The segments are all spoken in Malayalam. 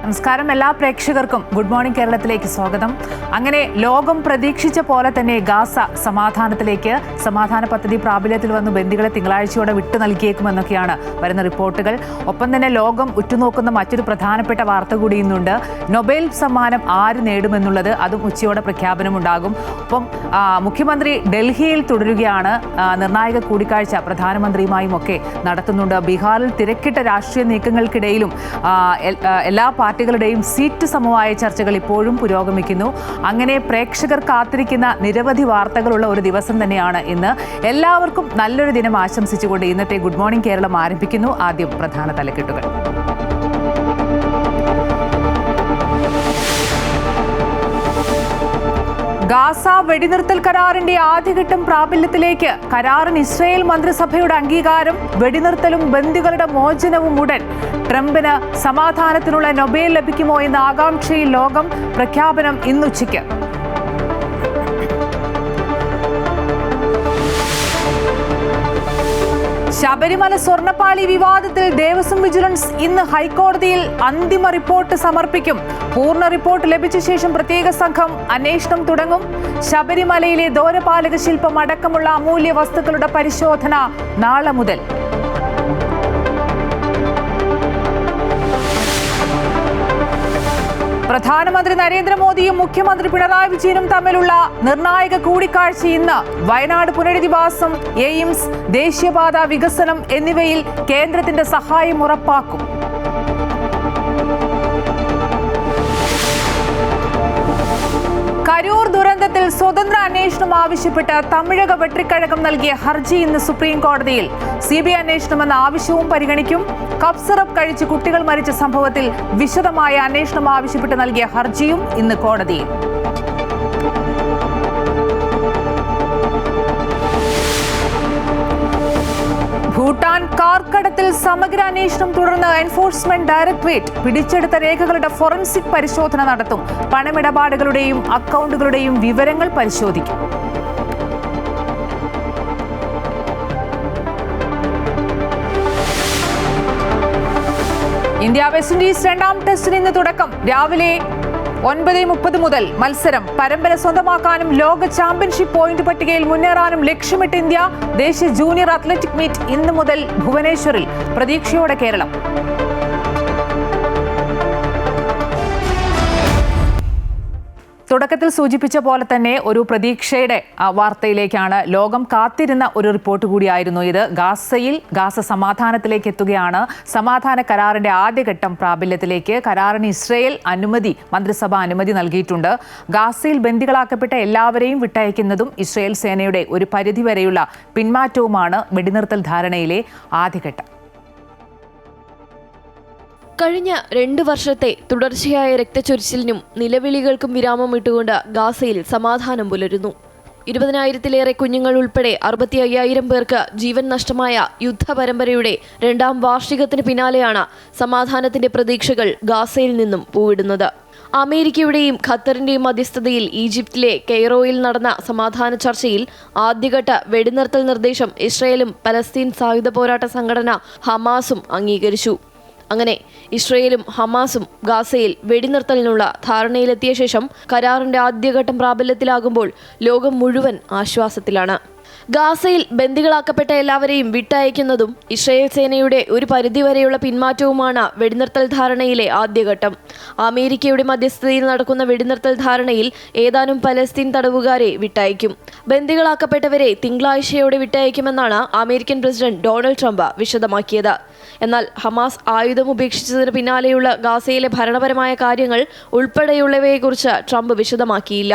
നമസ്കാരം. എല്ലാ പ്രേക്ഷകർക്കും ഗുഡ് മോർണിംഗ് കേരളത്തിലേക്ക് സ്വാഗതം. അങ്ങനെ ലോകം പ്രതീക്ഷിച്ച പോലെ തന്നെ ഗാസ സമാധാനത്തിലേക്ക്, സമാധാന പദ്ധതി പ്രാബല്യത്തിൽ വന്നു ബന്ദികളെ തിങ്കളാഴ്ചയോടെ വിട്ടു നൽകിയേക്കുമെന്നൊക്കെയാണ് വരുന്ന റിപ്പോർട്ടുകൾ. ഒപ്പം തന്നെ ലോകം ഉറ്റുനോക്കുന്ന മറ്റൊരു പ്രധാനപ്പെട്ട വാർത്ത കൂടി ഇന്നുണ്ട്. നൊബേൽ സമ്മാനം ആര് നേടുമെന്നുള്ളത്, അതും ഉച്ചയോടെ പ്രഖ്യാപനമുണ്ടാകും. ഒപ്പം മുഖ്യമന്ത്രി ഡൽഹിയിൽ തുടരുകയാണ്. നിർണായക കൂടിക്കാഴ്ച പ്രധാനമന്ത്രിയുമായും ഒക്കെ നടത്തുന്നുണ്ട്. ബീഹാറിൽ തിരക്കിട്ട രാഷ്ട്രീയ നീക്കങ്ങൾക്കിടയിലും എല്ലാ പാർട്ടികളുടെയും സീറ്റ് സമവായ ചർച്ചകൾ ഇപ്പോഴും പുരോഗമിക്കുന്നു. അങ്ങനെ പ്രേക്ഷകർ കാത്തിരിക്കുന്ന നിരവധി വാർത്തകളുള്ള ഒരു ദിവസം തന്നെയാണ് ഇന്ന്. എല്ലാവർക്കും നല്ലൊരു ദിനം ആശംസിച്ചുകൊണ്ട് ഇന്നത്തെ ഗുഡ് മോർണിംഗ് കേരളം ആരംഭിക്കുന്നു. ആദ്യം പ്രധാന തലക്കെട്ടുകൾ. ഗാസ വെടിനിർത്തൽ കരാറിന്റെ ആദ്യഘട്ടം പ്രാബല്യത്തിലേക്ക്. കരാറിന് ഇസ്രയേൽ മന്ത്രിസഭയുടെ അംഗീകാരം. വെടിനിർത്തലും ബന്ദികളുടെ മോചനവും ഉടൻ. ട്രംപിന് സമാധാനത്തിനുള്ള നൊബേൽ ലഭിക്കുമോ എന്ന ആകാംക്ഷയിൽ ലോകം. പ്രഖ്യാപനം ഇന്നുച്ചയ്ക്ക്. ശബരിമല സ്വർണ്ണപ്പാളി വിവാദത്തിൽ ദേവസ്വം വിജിലൻസ് ഇന്ന് ഹൈക്കോടതിയിൽ അന്തിമ റിപ്പോർട്ട് സമർപ്പിക്കും. പൂർണ്ണ റിപ്പോർട്ട് ലഭിച്ച ശേഷം പ്രത്യേക സംഘം അന്വേഷണം തുടങ്ങും. ശബരിമലയിലെ ദ്വാരപാലക ശില്പം അടക്കമുള്ള അമൂല്യ വസ്തുക്കളുടെ പരിശോധന നാളെ മുതൽ. പ്രധാനമന്ത്രി നരേന്ദ്രമോദിയും മുഖ്യമന്ത്രി പിണറായി വിജയനും തമ്മിലുള്ള നിർണായക കൂടിക്കാഴ്ച ഇന്ന്. വയനാട് പുനരധിവാസം, എയിംസ്, ദേശീയപാത വികസനം എന്നിവയിൽ കേന്ദ്രത്തിന്റെ സഹായം ഉറപ്പാക്കും. കരൂർ ദുരന്തത്തിൽ സ്വതന്ത്ര അന്വേഷണം ആവശ്യപ്പെട്ട് തമിഴക വെട്രിക്കഴകം നൽകിയ ഹർജി ഇന്ന് സുപ്രീം കോടതിയിൽ. CBI അന്വേഷണമെന്ന ആവശ്യവും പരിഗണിക്കും. കഫ് സിറപ്പ് കഴിച്ച് കുട്ടികൾ മരിച്ച സംഭവത്തിൽ വിശദമായ അന്വേഷണം ആവശ്യപ്പെട്ട് നൽകിയ ഹർജിയും ഇന്ന് കോടതിയിൽ. ഭൂട്ടാൻ കാർക്കടത്തിൽ സമഗ്ര അന്വേഷണം തുടർന്ന് എൻഫോഴ്സ്മെന്റ് ഡയറക്ടറേറ്റ് പിടിച്ചെടുത്ത രേഖകളുടെ ഫോറൻസിക് പരിശോധന നടത്തും. പണമിടപാടുകളുടെയും അക്കൗണ്ടുകളുടെയും വിവരങ്ങൾ പരിശോധിക്കും. ഇന്ത്യ വെസ്റ്റ് ഇൻഡീസ് രണ്ടാം ടെസ്റ്റിന് ഇന്ന് തുടക്കം. രാവിലെ 9:30 മുതൽ മത്സരം. പരമ്പര സ്വന്തമാക്കാനും ലോക ചാമ്പ്യൻഷിപ്പ് പോയിന്റ് പട്ടികയിൽ മുന്നേറാനും ലക്ഷ്യമിട്ട് ഇന്ത്യ. ദേശീയ ജൂനിയർ അത്ലറ്റിക് മീറ്റ് ഇന്ന് മുതൽ ഭുവനേശ്വറിൽ. പ്രതീക്ഷയോടെ കേരളം. തുടക്കത്തിൽ സൂചിപ്പിച്ച പോലെ തന്നെ ഒരു പ്രതീക്ഷയുടെ വാർത്തയിലേക്കാണ്. ലോകം കാത്തിരുന്ന ഒരു റിപ്പോർട്ട് കൂടിയായിരുന്നു ഇത്. ഗാസ സമാധാനത്തിലേക്ക് എത്തുകയാണ്. സമാധാന കരാറിന്റെ ആദ്യഘട്ടം പ്രാബല്യത്തിലേക്ക്. കരാറിന് ഇസ്രയേൽ മന്ത്രിസഭ അനുമതി നൽകിയിട്ടുണ്ട്. ഗാസയിൽ ബന്ദികളാക്കപ്പെട്ട എല്ലാവരെയും വിട്ടയക്കുന്നതും ഇസ്രയേൽ സേനയുടെ ഒരു പരിധിവരെയുള്ള പിന്മാറ്റവുമാണ് വെടിനിർത്തൽ ധാരണയിലെ ആദ്യഘട്ടം. കഴിഞ്ഞ 2 വർഷത്തെ തുടർച്ചയായ രക്തച്ചൊരിച്ചിലിനും നിലവിളികൾക്കും വിരാമം ഇട്ടുകൊണ്ട് ഗാസയിൽ സമാധാനം പുലരുന്നു. 20,000-ലേറെ കുഞ്ഞുങ്ങൾ ഉൾപ്പെടെ 65,000 പേർക്ക് ജീവൻ നഷ്ടമായ യുദ്ധപരമ്പരയുടെ 2ാം വാർഷികത്തിന് പിന്നാലെയാണ് സമാധാനത്തിന്റെ പ്രതീക്ഷകൾ ഗാസയിൽ നിന്നും പൂവിടുന്നത്. അമേരിക്കയുടെയും ഖത്തറിന്റെയും മധ്യസ്ഥതയിൽ ഈജിപ്തിലെ കെയ്റോയിൽ നടന്ന സമാധാന ചർച്ചയിൽ ആദ്യഘട്ട വെടിനിർത്തൽ നിർദ്ദേശം ഇസ്രയേലും പലസ്തീൻ സായുധ പോരാട്ട സംഘടന ഹമാസും അംഗീകരിച്ചു. അങ്ങനെ ഇസ്രയേലും ഹമാസും ഗാസയിൽ വെടിനിർത്തലിനുള്ള ധാരണയിലെത്തിയ ശേഷം കരാറിന്റെ ആദ്യഘട്ടം പ്രാബല്യത്തിലാകുമ്പോൾ ലോകം മുഴുവൻ ആശ്വാസത്തിലാണ്. ഗാസയിൽ ബന്ദികളാക്കപ്പെട്ട എല്ലാവരെയും വിട്ടയക്കുന്നതും ഇസ്രയേൽ സേനയുടെ ഒരു പരിധിവരെയുള്ള പിന്മാറ്റവുമാണ് വെടിനിർത്തൽ ധാരണയിലെ ആദ്യഘട്ടം. അമേരിക്കയുടെ മധ്യസ്ഥതയിൽ നടക്കുന്ന വെടിനിർത്തൽ ധാരണയിൽ ഏതാനും പലസ്തീൻ തടവുകാരെ വിട്ടയക്കും. ബന്ദികളാക്കപ്പെട്ടവരെ തിങ്കളാഴ്ചയോടെ വിട്ടയക്കുമെന്നാണ് അമേരിക്കൻ പ്രസിഡന്റ് ഡൊണാൾഡ് ട്രംപ് വിശദമാക്കിയത്. എന്നാൽ ഹമാസ് ആയുധം ഉപേക്ഷിച്ചതിന് പിന്നാലെയുള്ള ഗാസയിലെ ഭരണപരമായ കാര്യങ്ങൾ ഉൾപ്പെടെയുള്ളവയെക്കുറിച്ച് ട്രംപ് വിശദമാക്കിയില്ല.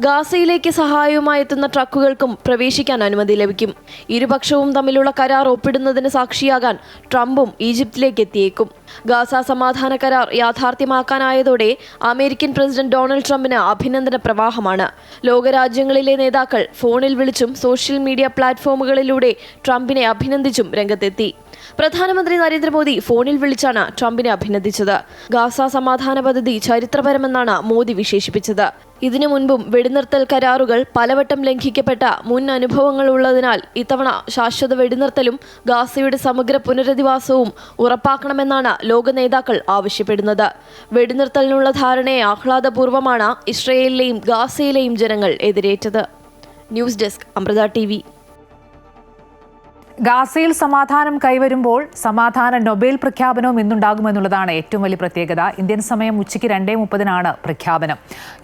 ഗാസയിലേക്ക് സഹായവുമായി എത്തുന്ന ട്രക്കുകൾക്കും പ്രവേശിക്കാൻ അനുമതി ലഭിക്കും. ഇരുപക്ഷവും തമ്മിലുള്ള കരാർ ഒപ്പിടുന്നതിന് സാക്ഷിയാകാൻ ട്രംപും ഈജിപ്തിലേക്ക് എത്തിയേക്കും. ഗാസ സമാധാന കരാർ യാഥാർത്ഥ്യമാക്കാനായതോടെ അമേരിക്കൻ പ്രസിഡന്റ് ഡൊണാൾഡ് ട്രംപിന് അഭിനന്ദന പ്രവാഹമാണ്. ലോകരാജ്യങ്ങളിലെ നേതാക്കൾ ഫോണിൽ വിളിച്ചും സോഷ്യൽ മീഡിയ പ്ലാറ്റ്ഫോമുകളിലൂടെ ട്രംപിനെ അഭിനന്ദിച്ചും രംഗത്തെത്തി. പ്രധാനമന്ത്രി നരേന്ദ്രമോദി ഫോണിൽ വിളിച്ചാണ് ട്രംപിനെ അഭിനന്ദിച്ചത്. ഗാസ സമാധാന പദ്ധതി ചരിത്രപരമെന്നാണ് മോദി വിശേഷിപ്പിച്ചത്. ഇതിനു മുൻപും വെടിനിർത്തൽ കരാറുകൾ പലവട്ടം ലംഘിക്കപ്പെട്ട മുൻ അനുഭവങ്ങൾ ഉള്ളതിനാൽ ഇത്തവണ ശാശ്വത വെടിനിർത്തലും ഗാസയുടെ സമഗ്ര പുനരധിവാസവും ഉറപ്പാക്കണമെന്നാണ് ലോക നേതാക്കൾ ആവശ്യപ്പെടുന്നത്. വെടിനിർത്തലിനുള്ള ധാരണയെ ആഹ്ലാദപൂർവ്വമാണ് ഇസ്രയേലിലെയും ഗാസയിലെയും ജനങ്ങൾ എതിരേറ്റത്. News desk Amrita TV. ഗാസയിൽ സമാധാനം കൈവരുമ്പോൾ സമാധാന നൊബേൽ പ്രഖ്യാപനവും ഇന്നുണ്ടാകുമെന്നുള്ളതാണ് ഏറ്റവും വലിയ പ്രത്യേകത. ഇന്ത്യൻ സമയം ഉച്ചയ്ക്ക് 2:30 പ്രഖ്യാപനം.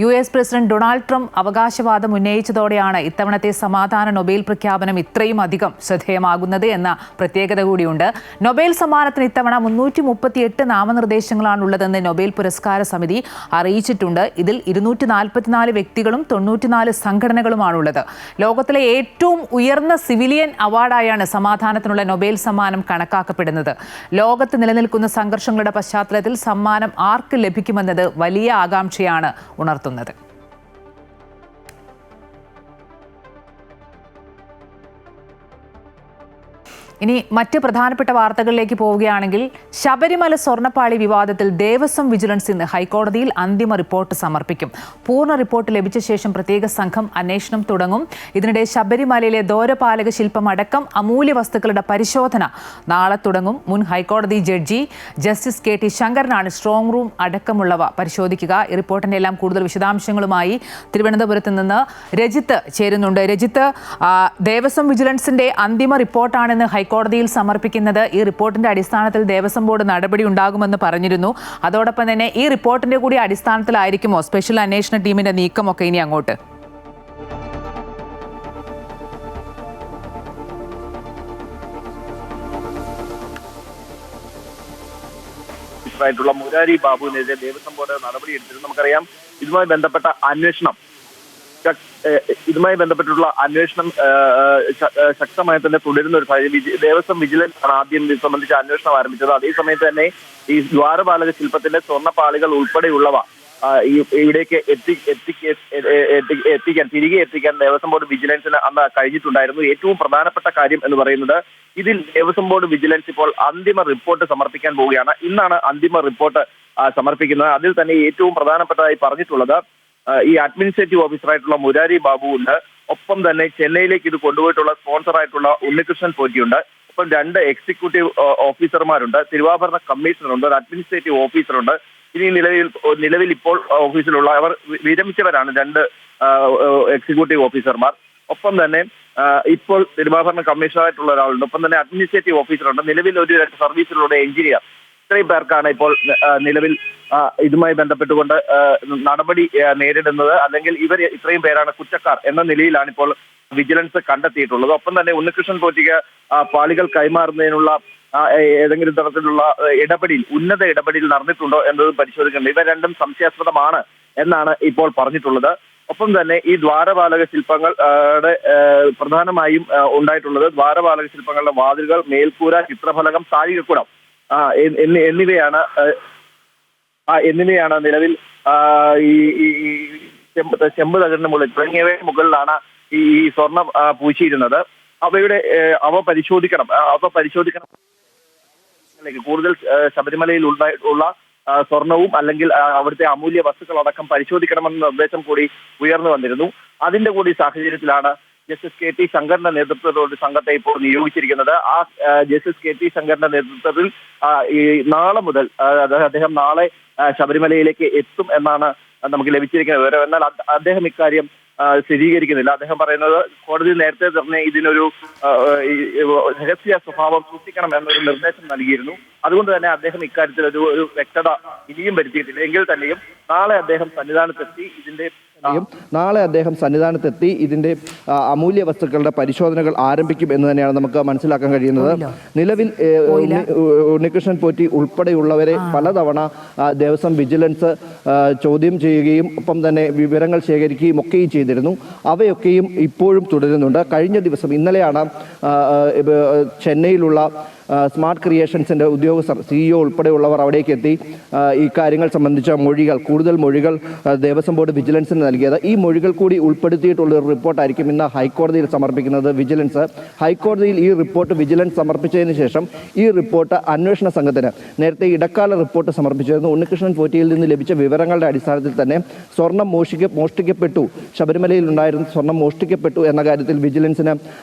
US പ്രസിഡന്റ് ഡൊണാൾഡ് ട്രംപ് അവകാശവാദം ഉന്നയിച്ചതോടെയാണ് ഇത്തവണത്തെ സമാധാന നൊബേൽ പ്രഖ്യാപനം ഇത്രയും അധികം ശ്രദ്ധേയമാകുന്നത് എന്ന പ്രത്യേകത കൂടിയുണ്ട്. നൊബേൽ സമ്മാനത്തിന് ഇത്തവണ 338 നാമനിർദ്ദേശങ്ങളാണുള്ളതെന്ന് നൊബേൽ പുരസ്കാര സമിതി അറിയിച്ചിട്ടുണ്ട്. ഇതിൽ 244 വ്യക്തികളും 94 സംഘടനകളുമാണുള്ളത്. ലോകത്തിലെ ഏറ്റവും ഉയർന്ന സിവിലിയൻ അവാർഡായാണ് സമാധാനത്തിനുള്ള നൊബേൽ സമ്മാനം കണക്കാക്കപ്പെടുന്നത്. ലോകത്ത് നിലനിൽക്കുന്ന സംഘർഷങ്ങളുടെ പശ്ചാത്തലത്തിൽ സമ്മാനം ആർക്ക് ലഭിക്കുമെന്നത് വലിയ ആകാംക്ഷയാണ് ഉണർത്തുന്നത്. ഇനി മറ്റ് പ്രധാനപ്പെട്ട വാർത്തകളിലേക്ക് പോവുകയാണെങ്കിൽ ശബരിമല സ്വർണ്ണപ്പാളി വിവാദത്തിൽ ദേവസ്വം വിജിലൻസ് ഇന്ന് ഹൈക്കോടതിയിൽ അന്തിമ റിപ്പോർട്ട് സമർപ്പിക്കും. പൂർണ്ണ റിപ്പോർട്ട് ലഭിച്ച ശേഷം പ്രത്യേക സംഘം അന്വേഷണം തുടങ്ങും. ഇതിനിടെ ശബരിമലയിലെ ദ്വാരപാലക ശില്പം അടക്കം അമൂല്യ വസ്തുക്കളുടെ പരിശോധന നാളെ തുടങ്ങും. മുൻ ഹൈക്കോടതി ജഡ്ജി ജസ്റ്റിസ് KT ശങ്കരനാണ് സ്ട്രോങ് റൂം അടക്കമുള്ളവ പരിശോധിക്കുക. ഈ റിപ്പോർട്ടിന്റെ എല്ലാം കൂടുതൽ വിശദാംശങ്ങളുമായി തിരുവനന്തപുരത്ത് നിന്ന് രജിത്ത് ചേരുന്നുണ്ട്. രജിത്ത്, ദേവസ്വം വിജിലൻസിന്റെ അന്തിമ റിപ്പോർട്ടാണെന്ന് ഹൈക്കോടതിയിൽ സമർപ്പിക്കുന്നത്. ഈ റിപ്പോർട്ടിന്റെ അടിസ്ഥാനത്തിൽ ദേവസ്വം ബോർഡ് നടപടി ഉണ്ടാകുമെന്ന് പറഞ്ഞിരുന്നു. അതോടൊപ്പം തന്നെ ഈ റിപ്പോർട്ടിന്റെ കൂടി അടിസ്ഥാനത്തിലായിരിക്കുമോ സ്പെഷ്യൽ അന്വേഷണ ടീമിന്റെ നീക്കമൊക്കെ ഇനി അങ്ങോട്ട്? മുരാരി ബാബുവിനെതിരെ ദേവസ്വം ബോർഡ് നടപടിയെടുത്തിരുന്നു. നമുക്കറിയാം ഇതുമായി ബന്ധപ്പെട്ടുള്ള അന്വേഷണം ശക്തമായി തന്നെ തുടരുന്ന ഒരു സാഹചര്യം. ദേവസ്വം വിജിലൻസ് ആണ് ആദ്യം ഇത് സംബന്ധിച്ച് അന്വേഷണം ആരംഭിച്ചത്. അതേസമയത്ത് തന്നെ ഈ ദ്വാരപാലക ശില്പത്തിന്റെ സ്വർണ്ണപ്പാളികൾ ഉൾപ്പെടെയുള്ളവ ഇവിടേക്ക് തിരികെ എത്തിക്കാൻ ദേവസ്വം ബോർഡ് വിജിലൻസിന് അന്ന് കഴിഞ്ഞിട്ടുണ്ടായിരുന്നു. ഏറ്റവും പ്രധാനപ്പെട്ട കാര്യം എന്ന് പറയുന്നത് ഇതിൽ ദേവസ്വം ബോർഡ് വിജിലൻസ് ഇപ്പോൾ അന്തിമ റിപ്പോർട്ട് സമർപ്പിക്കാൻ പോവുകയാണ്. ഇന്നാണ് അന്തിമ റിപ്പോർട്ട് സമർപ്പിക്കുന്നത്. അതിൽ തന്നെ ഏറ്റവും പ്രധാനപ്പെട്ടതായി പറഞ്ഞിട്ടുള്ളത് ഈ അഡ്മിനിസ്ട്രേറ്റീവ് ഓഫീസറായിട്ടുള്ള മുരാരി ബാബു ഉണ്ട്. ഒപ്പം തന്നെ ചെന്നൈയിലേക്ക് ഇത് കൊണ്ടുപോയിട്ടുള്ള സ്പോൺസറായിട്ടുള്ള ഉണ്ണികൃഷ്ണൻ പോറ്റിയുണ്ട്. ഒപ്പം 2 എക്സിക്യൂട്ടീവ് ഓഫീസർമാരുണ്ട്. തിരുവാഭരണ കമ്മീഷണറുണ്ട്. ഒരു അഡ്മിനിസ്ട്രേറ്റീവ് ഓഫീസറുണ്ട്. ഇനി നിലവിൽ ഇപ്പോൾ ഓഫീസിലുള്ള അവർ വിരമിച്ചവരാണ് 2 എക്സിക്യൂട്ടീവ് ഓഫീസർമാർ. ഒപ്പം തന്നെ ഇപ്പോൾ തിരുവാഭരണ കമ്മീഷണറായിട്ടുള്ള ഒരാളുണ്ട്. ഒപ്പം തന്നെ അഡ്മിനിസ്ട്രേറ്റീവ് ഓഫീസറുണ്ട്. നിലവിൽ ഒരു സർവീസിലുള്ള എഞ്ചിനീയർ. ഇത്രയും പേർക്കാണ് ഇപ്പോൾ നിലവിൽ ഇതുമായി ബന്ധപ്പെട്ടുകൊണ്ട് നടപടി നേരിടുന്നത്. അല്ലെങ്കിൽ ഇത്രയും പേരാണ് കുറ്റക്കാർ എന്ന നിലയിലാണ് ഇപ്പോൾ വിജിലൻസ് കണ്ടെത്തിയിട്ടുള്ളത്. ഒപ്പം തന്നെ ഉണ്ണികൃഷ്ണൻ പോറ്റിക്ക് പാളികൾ കൈമാറുന്നതിനുള്ള ഏതെങ്കിലും തരത്തിലുള്ള ഉന്നത ഇടപെടൽ നടന്നിട്ടുണ്ടോ എന്നതും പരിശോധിക്കേണ്ടത്. ഇവ രണ്ടും സംശയാസ്പദമാണ് എന്നാണ് ഇപ്പോൾ പറഞ്ഞിട്ടുള്ളത്. ഒപ്പം തന്നെ ഈ ദ്വാരപാലക ശില്പങ്ങളുടെ പ്രധാനമായും ഉണ്ടായിട്ടുള്ളത് ദ്വാരപാലക ശില്പങ്ങളുടെ വാതിലുകൾ, മേൽക്കൂര, ചിത്രഫലകം, താഴികക്കുടം എന്നിവയാണ് നിലവിൽ ഈ ചെമ്പ് തകടിന് മുകളിൽ തുടങ്ങിയവയുടെ മുകളിലാണ് ഈ സ്വർണം പൂശിയിരുന്നത്. അവ പരിശോധിക്കണം. കൂടുതൽ ശബരിമലയിൽ ഉള്ള സ്വർണവും അല്ലെങ്കിൽ അവിടുത്തെ അമൂല്യ വസ്തുക്കളടക്കം പരിശോധിക്കണമെന്ന നിർദ്ദേശം കൂടി ഉയർന്നു വന്നിരുന്നു. അതിന്റെ കൂടി സാഹചര്യത്തിലാണ് ജസ്റ്റിസ് KT ശങ്കറിന്റെ നേതൃത്വത്തിലുള്ള സംഘത്തെ ഇപ്പോൾ നിയോഗിച്ചിരിക്കുന്നത്. ആ ജസ്റ്റിസ് KT ശങ്കറിന്റെ നേതൃത്വത്തിൽ ഈ നാളെ മുതൽ അദ്ദേഹം നാളെ ശബരിമലയിലേക്ക് എത്തും എന്നാണ് നമുക്ക് ലഭിച്ചിരിക്കുന്ന വിവരം. എന്നാൽ അദ്ദേഹം ഇക്കാര്യം സ്ഥിരീകരിക്കുന്നില്ല. അദ്ദേഹം പറയുന്നത് കോടതി നേരത്തെ തന്നെ ഇതിനൊരു രഹസ്യ സ്വഭാവം സൂക്ഷിക്കണം എന്നൊരു നിർദ്ദേശം നൽകിയിരുന്നു. അതുകൊണ്ട് തന്നെ അദ്ദേഹം ഇക്കാര്യത്തിൽ ഒരു വ്യക്തത ഇനിയും വരുത്തിയിട്ടില്ല. എങ്കിൽ തന്നെയും നാളെ അദ്ദേഹം സന്നിധാനത്തെത്തി ഇതിന്റെ അമൂല്യ വസ്തുക്കളുടെ പരിശോധനകൾ ആരംഭിക്കും എന്ന് തന്നെയാണ് നമുക്ക് മനസ്സിലാക്കാൻ കഴിയുന്നത്. നിലവിൽ ഉണ്ണികൃഷ്ണൻ പോറ്റി ഉൾപ്പെടെയുള്ളവരെ പലതവണ ദേവസ്വം വിജിലൻസ് ചോദ്യം ചെയ്യുകയും ഒപ്പം തന്നെ വിവരങ്ങൾ ശേഖരിക്കുകയും ഒക്കെയും ചെയ്തിരുന്നു. അവയൊക്കെയും ഇപ്പോഴും തുടരുന്നുണ്ട്. കഴിഞ്ഞ ദിവസം ഇന്നലെയാണ് ചെന്നൈയിലുള്ള സ്മാർട്ട് ക്രിയേഷൻസിൻ്റെ ഉദ്യോഗസ്ഥർ CEO ഉൾപ്പെടെയുള്ളവർ അവിടേക്ക് എത്തി ഈ കാര്യങ്ങൾ സംബന്ധിച്ച കൂടുതൽ മൊഴികൾ ദേവസ്വം ബോർഡ് വിജിലൻസിന് നൽകിയത്. ഈ മൊഴികൾ കൂടി ഉൾപ്പെടുത്തിയിട്ടുള്ള ഒരു റിപ്പോർട്ടായിരിക്കും ഇന്ന് ഹൈക്കോടതിയിൽ സമർപ്പിക്കുന്നത് വിജിലൻസ്. ഹൈക്കോടതിയിൽ ഈ റിപ്പോർട്ട് വിജിലൻസ് സമർപ്പിച്ചതിന് ശേഷം ഈ റിപ്പോർട്ട് അന്വേഷണ സംഘത്തിന് നേരത്തെ ഇടക്കാല റിപ്പോർട്ട് സമർപ്പിച്ചിരുന്നു. ഉണ്ണികൃഷ്ണൻ പോറ്റിയിൽ നിന്ന് ലഭിച്ച വിവരങ്ങളുടെ അടിസ്ഥാനത്തിൽ തന്നെ സ്വർണം മോഷ്ടിക്കപ്പെട്ടു, ശബരിമലയിൽ ഉണ്ടായിരുന്ന സ്വർണം മോഷ്ടിക്കപ്പെട്ടു എന്ന കാര്യത്തിൽ വിജിലൻസിന്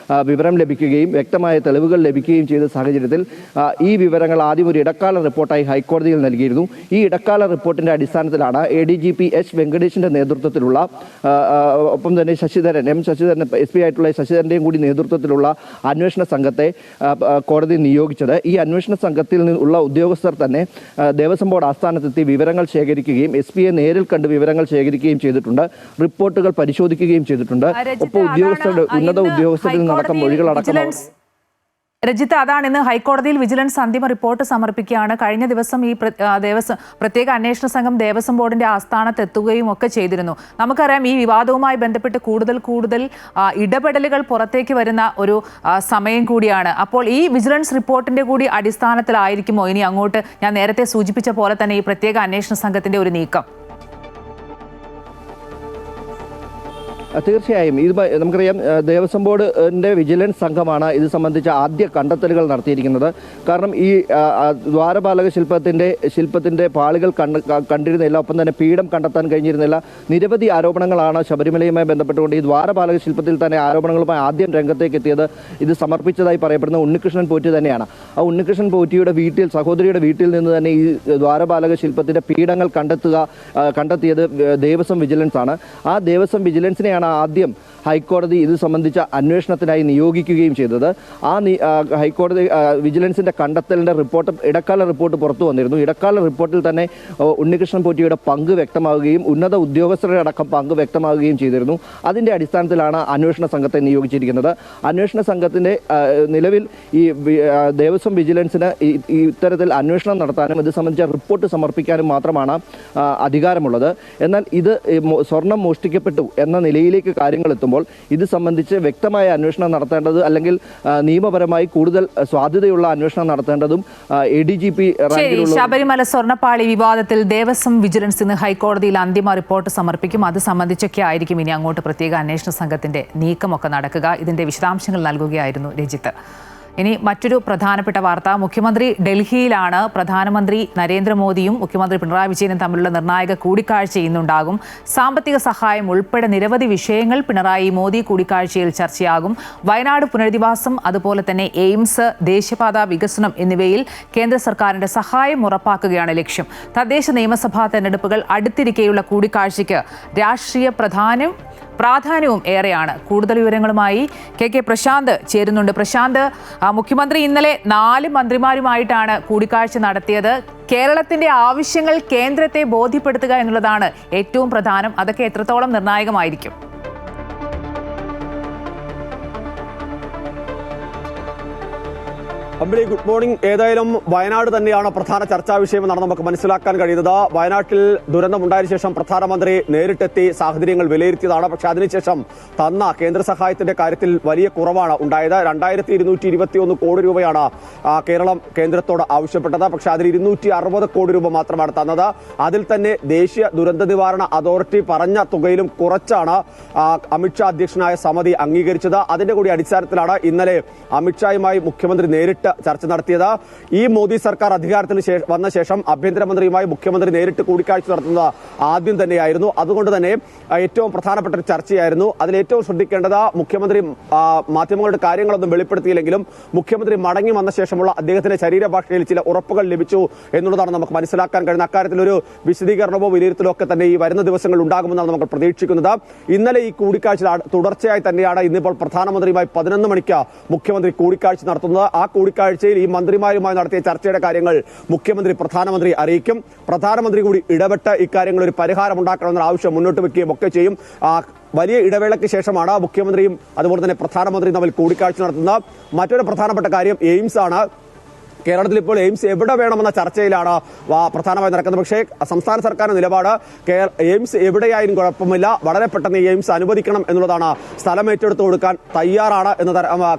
വിവരം ലഭിക്കുകയും വ്യക്തമായ തെളിവുകൾ ലഭിക്കുകയും ചെയ്ത സാഹചര്യത്തിൽ ഈ വിവരങ്ങൾ ആദ്യം ഒരു ഇടക്കാല റിപ്പോർട്ടായി ഹൈക്കോടതിയിൽ നൽകിയിരുന്നു. ഈ ഇടക്കാല റിപ്പോർട്ടിന്റെ അടിസ്ഥാനത്തിലാണ് ADGP H വെങ്കടേഷിന്റെ നേതൃത്വത്തിലുള്ള ഒപ്പം തന്നെ ശശിധരൻ SP ആയിട്ടുള്ള ശശിധരന്റെയും കൂടി നേതൃത്വത്തിലുള്ള അന്വേഷണ സംഘത്തെ കോടതി നിയോഗിച്ചത്. ഈ അന്വേഷണ സംഘത്തിൽ നിന്നുള്ള ഉദ്യോഗസ്ഥർ തന്നെ ദേവസ്വം ബോർഡ് ആസ്ഥാനത്തെത്തി വിവരങ്ങൾ ശേഖരിക്കുകയും SP-യെ നേരിൽ കണ്ട് വിവരങ്ങൾ ശേഖരിക്കുകയും ചെയ്തിട്ടുണ്ട്. റിപ്പോർട്ടുകൾ പരിശോധിക്കുകയും ചെയ്തിട്ടുണ്ട്. ഒപ്പം ഉന്നത ഉദ്യോഗസ്ഥരിൽ നടക്കം മൊഴികളടക്കം. രജിത്ത്, അതാണ് ഇന്ന് ഹൈക്കോടതിയിൽ വിജിലൻസ് അന്തിമ റിപ്പോർട്ട് സമർപ്പിക്കുകയാണ്. കഴിഞ്ഞ ദിവസം ഈ പ്രത്യേക അന്വേഷണ സംഘം ദേവസ്വം ബോർഡിന്റെ ആസ്ഥാനത്ത് എത്തുകയും ഒക്കെ ചെയ്തിരുന്നു. നമുക്കറിയാം, ഈ വിവാദവുമായി ബന്ധപ്പെട്ട് കൂടുതൽ ഇടപെടലുകൾ പുറത്തേക്ക് വരുന്ന ഒരു സമയം കൂടിയാണ്. അപ്പോൾ ഈ വിജിലൻസ് റിപ്പോർട്ടിന്റെ കൂടി അടിസ്ഥാനത്തിലായിരിക്കുമോ ഇനി അങ്ങോട്ട് ഞാൻ നേരത്തെ സൂചിപ്പിച്ച പോലെ തന്നെ ഈ പ്രത്യേക അന്വേഷണ സംഘത്തിന്റെ ഒരു നീക്കം? തീർച്ചയായും ഇത് നമുക്കറിയാം, ദേവസ്വം ബോർഡിൻ്റെ വിജിലൻസ് സംഘമാണ് ഇത് സംബന്ധിച്ച ആദ്യ കണ്ടെത്തലുകൾ നടത്തിയിരിക്കുന്നത്. കാരണം ഈ ദ്വാരപാലക ശില്പത്തിൻ്റെ പാളികൾ കണ്ടിരുന്നില്ല, ഒപ്പം തന്നെ പീഠം കണ്ടെത്താൻ കഴിഞ്ഞിരുന്നില്ല. നിരവധി ആരോപണങ്ങളാണ് ശബരിമലയുമായി ബന്ധപ്പെട്ടുകൊണ്ട് ഈ ദ്വാരപാലക ശില്പത്തിൽ തന്നെ ആരോപണങ്ങളുമായി ആദ്യം രംഗത്തേക്ക് എത്തിയത്. ഇത് സമർപ്പിച്ചതായി പറയപ്പെടുന്ന ഉണ്ണികൃഷ്ണൻ പോറ്റി തന്നെയാണ്. ആ ഉണ്ണികൃഷ്ണൻ പോറ്റിയുടെ സഹോദരിയുടെ വീട്ടിൽ നിന്ന് തന്നെ ഈ ദ്വാരപാലക ശില്പത്തിൻ്റെ പീഠങ്ങൾ കണ്ടെത്തിയത് ദേവസ്വം വിജിലൻസ് ആണ്. ആ ദേവസ്വം വിജിലൻസിനെയാണ് ആദ്യം ഹൈക്കോടതി ഇത് സംബന്ധിച്ച അന്വേഷണത്തിനായി നിയോഗിക്കുകയും ചെയ്തത്. ഹൈക്കോടതി വിജിലൻസിന്റെ കണ്ടെത്തലിന്റെ ഇടക്കാല റിപ്പോർട്ട് പുറത്തു വന്നിരുന്നു. ഇടക്കാല റിപ്പോർട്ടിൽ തന്നെ ഉണ്ണികൃഷ്ണൻ പോറ്റിയുടെ പങ്ക് വ്യക്തമാവുകയും ഉന്നത ഉദ്യോഗസ്ഥരുടെ അടക്കം പങ്ക് വ്യക്തമാവുകയും ചെയ്തിരുന്നു. അതിന്റെ അടിസ്ഥാനത്തിലാണ് അന്വേഷണ സംഘത്തെ നിയോഗിച്ചിരിക്കുന്നത്. അന്വേഷണ സംഘത്തിന്റെ നിലവിൽ ഈ ദേവസ്വം വിജിലൻസിന് ഇത്തരത്തിൽ അന്വേഷണം നടത്താനും ഇത് സംബന്ധിച്ച റിപ്പോർട്ട് സമർപ്പിക്കാനും മാത്രമാണ് അധികാരമുള്ളത്. എന്നാൽ ഇത് സ്വർണം മോഷ്ടിക്കപ്പെട്ടു എന്ന നിലയിലേക്ക് കാര്യങ്ങൾ എത്തുമ്പോൾ ഇത് സംബന്ധിച്ച് വ്യക്തമായ അന്വേഷണം നടത്തേണ്ടത്, അല്ലെങ്കിൽ നിയമപരമായി കൂടുതൽ സാധ്യതയുള്ള അന്വേഷണം നടത്തേണ്ടതും ADGP റാങ്കിലുള്ള. ശബരിമല സ്വർണ്ണപ്പാളി വിവാദത്തിൽ ദേവസ്വം വിജിലൻസ് ഇന്ന് ഹൈക്കോടതിയിൽ അന്തിമ റിപ്പോർട്ട് സമർപ്പിക്കും. അത് സംബന്ധിച്ചൊക്കെ ആയിരിക്കും ഇനി അങ്ങോട്ട് പ്രത്യേക അന്വേഷണ സംഘത്തിന്റെ നീക്കമൊക്കെ നടക്കുക. ഇതിന്റെ വിശദാംശങ്ങൾ നൽകുകയായിരുന്നു രജിത്ത്. ഇനി മറ്റൊരു പ്രധാനപ്പെട്ട വാർത്ത. മുഖ്യമന്ത്രി ഡൽഹിയിലാണ്. പ്രധാനമന്ത്രി നരേന്ദ്രമോദിയും മുഖ്യമന്ത്രി പിണറായി വിജയനും തമ്മിലുള്ള നിർണായക കൂടിക്കാഴ്ച ഇന്നുണ്ടാകും. സാമ്പത്തിക സഹായം ഉൾപ്പെടെ നിരവധി വിഷയങ്ങൾ പിണറായി മോദി കൂടിക്കാഴ്ചയിൽ ചർച്ചയാകും. വയനാട് പുനരധിവാസം, അതുപോലെ തന്നെ എയിംസ്, ദേശീയപാത വികസനം എന്നിവയിൽ കേന്ദ്ര സർക്കാരിന്റെ സഹായം ഉറപ്പാക്കുകയാണ് ലക്ഷ്യം. തദ്ദേശ നിയമസഭാ തെരഞ്ഞെടുപ്പുകൾ അടുത്തിരിക്കെയുള്ള കൂടിക്കാഴ്ചയ്ക്ക് രാഷ്ട്രീയ പ്രാധാന്യവും ഏറെയാണ്. കൂടുതൽ വിവരങ്ങളുമായി KK പ്രശാന്ത് ചേരുന്നുണ്ട്. പ്രശാന്ത്, മുഖ്യമന്ത്രി ഇന്നലെ 4 മന്ത്രിമാരുമായിട്ടാണ് കൂടിക്കാഴ്ച നടത്തിയത്. കേരളത്തിന്റെ ആവശ്യങ്ങൾ കേന്ദ്രത്തെ ബോധ്യപ്പെടുത്തുക എന്നുള്ളതാണ് ഏറ്റവും പ്രധാനം. അതൊക്കെ എത്രത്തോളം നിർണായകമായിരിക്കും? അമ്പിളി, ഗുഡ് മോർണിംഗ്. ഏതായാലും വയനാട് തന്നെയാണ് പ്രധാന ചർച്ചാ വിഷയമെന്നാണ് നമുക്ക് മനസ്സിലാക്കാൻ കഴിയുന്നത്. വയനാട്ടിൽ ദുരന്തമുണ്ടായതിനു ശേഷം പ്രധാനമന്ത്രി നേരിട്ടെത്തി സാഹചര്യങ്ങൾ വിലയിരുത്തിയതാണ്. പക്ഷെ അതിനുശേഷം തന്ന കേന്ദ്ര സഹായത്തിന്റെ കാര്യത്തിൽ വലിയ കുറവാണ് ഉണ്ടായത്. 2221 കോടി രൂപയാണ് കേരളം കേന്ദ്രത്തോട് ആവശ്യപ്പെട്ടത്. പക്ഷെ അതിൽ 260 കോടി രൂപ മാത്രമാണ് തന്നത്. അതിൽ തന്നെ ദേശീയ ദുരന്ത നിവാരണ അതോറിറ്റി പറഞ്ഞ തുകയിലും കുറച്ചാണ് അമിത്ഷാ അധ്യക്ഷനായ സമിതി അംഗീകരിച്ചത്. അതിന്റെ കൂടി അടിസ്ഥാനത്തിലാണ് ഇന്നലെ അമിത്ഷായുമായി മുഖ്യമന്ത്രി നേരിട്ട് ചർച്ച നടത്തിയത്. ഈ മോദി സർക്കാർ അധികാരത്തിൽ വന്ന ശേഷം ആഭ്യന്തരമന്ത്രിയുമായി മുഖ്യമന്ത്രി നേരിട്ട് കൂടിക്കാഴ്ച നടത്തുന്നത് ആദ്യം തന്നെയായിരുന്നു. അതുകൊണ്ട് തന്നെ ഏറ്റവും പ്രധാനപ്പെട്ട ഒരു ചർച്ചയായിരുന്നു. അതിൽ ഏറ്റവും ശ്രദ്ധിക്കേണ്ടത്, മുഖ്യമന്ത്രി മാധ്യമങ്ങളുടെ കാര്യങ്ങളൊന്നും വെളിപ്പെടുത്തിയില്ലെങ്കിലും മുഖ്യമന്ത്രി മടങ്ങി വന്ന ശേഷമുള്ള അദ്ദേഹത്തിന്റെ ശരീരഭാഷയിൽ ചില ഉറപ്പുകൾ ലഭിച്ചു എന്നുള്ളതാണ് നമുക്ക് മനസ്സിലാക്കാൻ കഴിയുന്നത്. അക്കാര്യത്തിൽ ഒരു വിശദീകരണമോ വിലയിരുത്തലോ ഒക്കെ തന്നെ ഈ വരുന്ന ദിവസങ്ങളിൽ ഉണ്ടാകുമെന്നാണ് നമുക്ക് പ്രതീക്ഷിക്കുന്നത്. ഇന്നലെ ഈ കൂടിക്കാഴ്ച തുടർച്ചയായി തന്നെയാണ് ഇന്നിപ്പോൾ പ്രധാനമന്ത്രിയുമായി 11 മണിക്ക് മുഖ്യമന്ത്രി കൂടിക്കാഴ്ച നടത്തുന്നത്. ആ കൂടിക്കാഴ്ചയിൽ ഈ മന്ത്രിമാരുമായി നടത്തിയ ചർച്ചയുടെ കാര്യങ്ങൾ മുഖ്യമന്ത്രി പ്രധാനമന്ത്രി അറിയിക്കും. പ്രധാനമന്ത്രി കൂടി ഇടപെട്ട് ഇക്കാര്യങ്ങൾ ഒരു പരിഹാരം ഉണ്ടാക്കണമെന്ന ആവശ്യം മുന്നോട്ട് വെക്കുകയും ഒക്കെ ചെയ്യും. വലിയ ഇടവേളയ്ക്ക് ശേഷമാണ് മുഖ്യമന്ത്രിയും അതുപോലെ തന്നെ പ്രധാനമന്ത്രിയും തമ്മിൽ കൂടിക്കാഴ്ച നടത്തുന്നത്. മറ്റൊരു പ്രധാനപ്പെട്ട കാര്യം എയിംസ് ആണ്. കേരളത്തിൽ ഇപ്പോൾ എയിംസ് എവിടെ വേണമെന്ന ചർച്ചയിലാണ് പ്രധാനമായി നടക്കുന്നത്. പക്ഷേ സംസ്ഥാന സർക്കാരിന്റെ നിലപാട് എയിംസ് എവിടെയായാലും കുഴപ്പമില്ല, വളരെ പെട്ടെന്ന് ഈ എയിംസ് അനുവദിക്കണം എന്നുള്ളതാണ്. സ്ഥലം ഏറ്റെടുത്ത് കൊടുക്കാൻ തയ്യാറാണ് എന്ന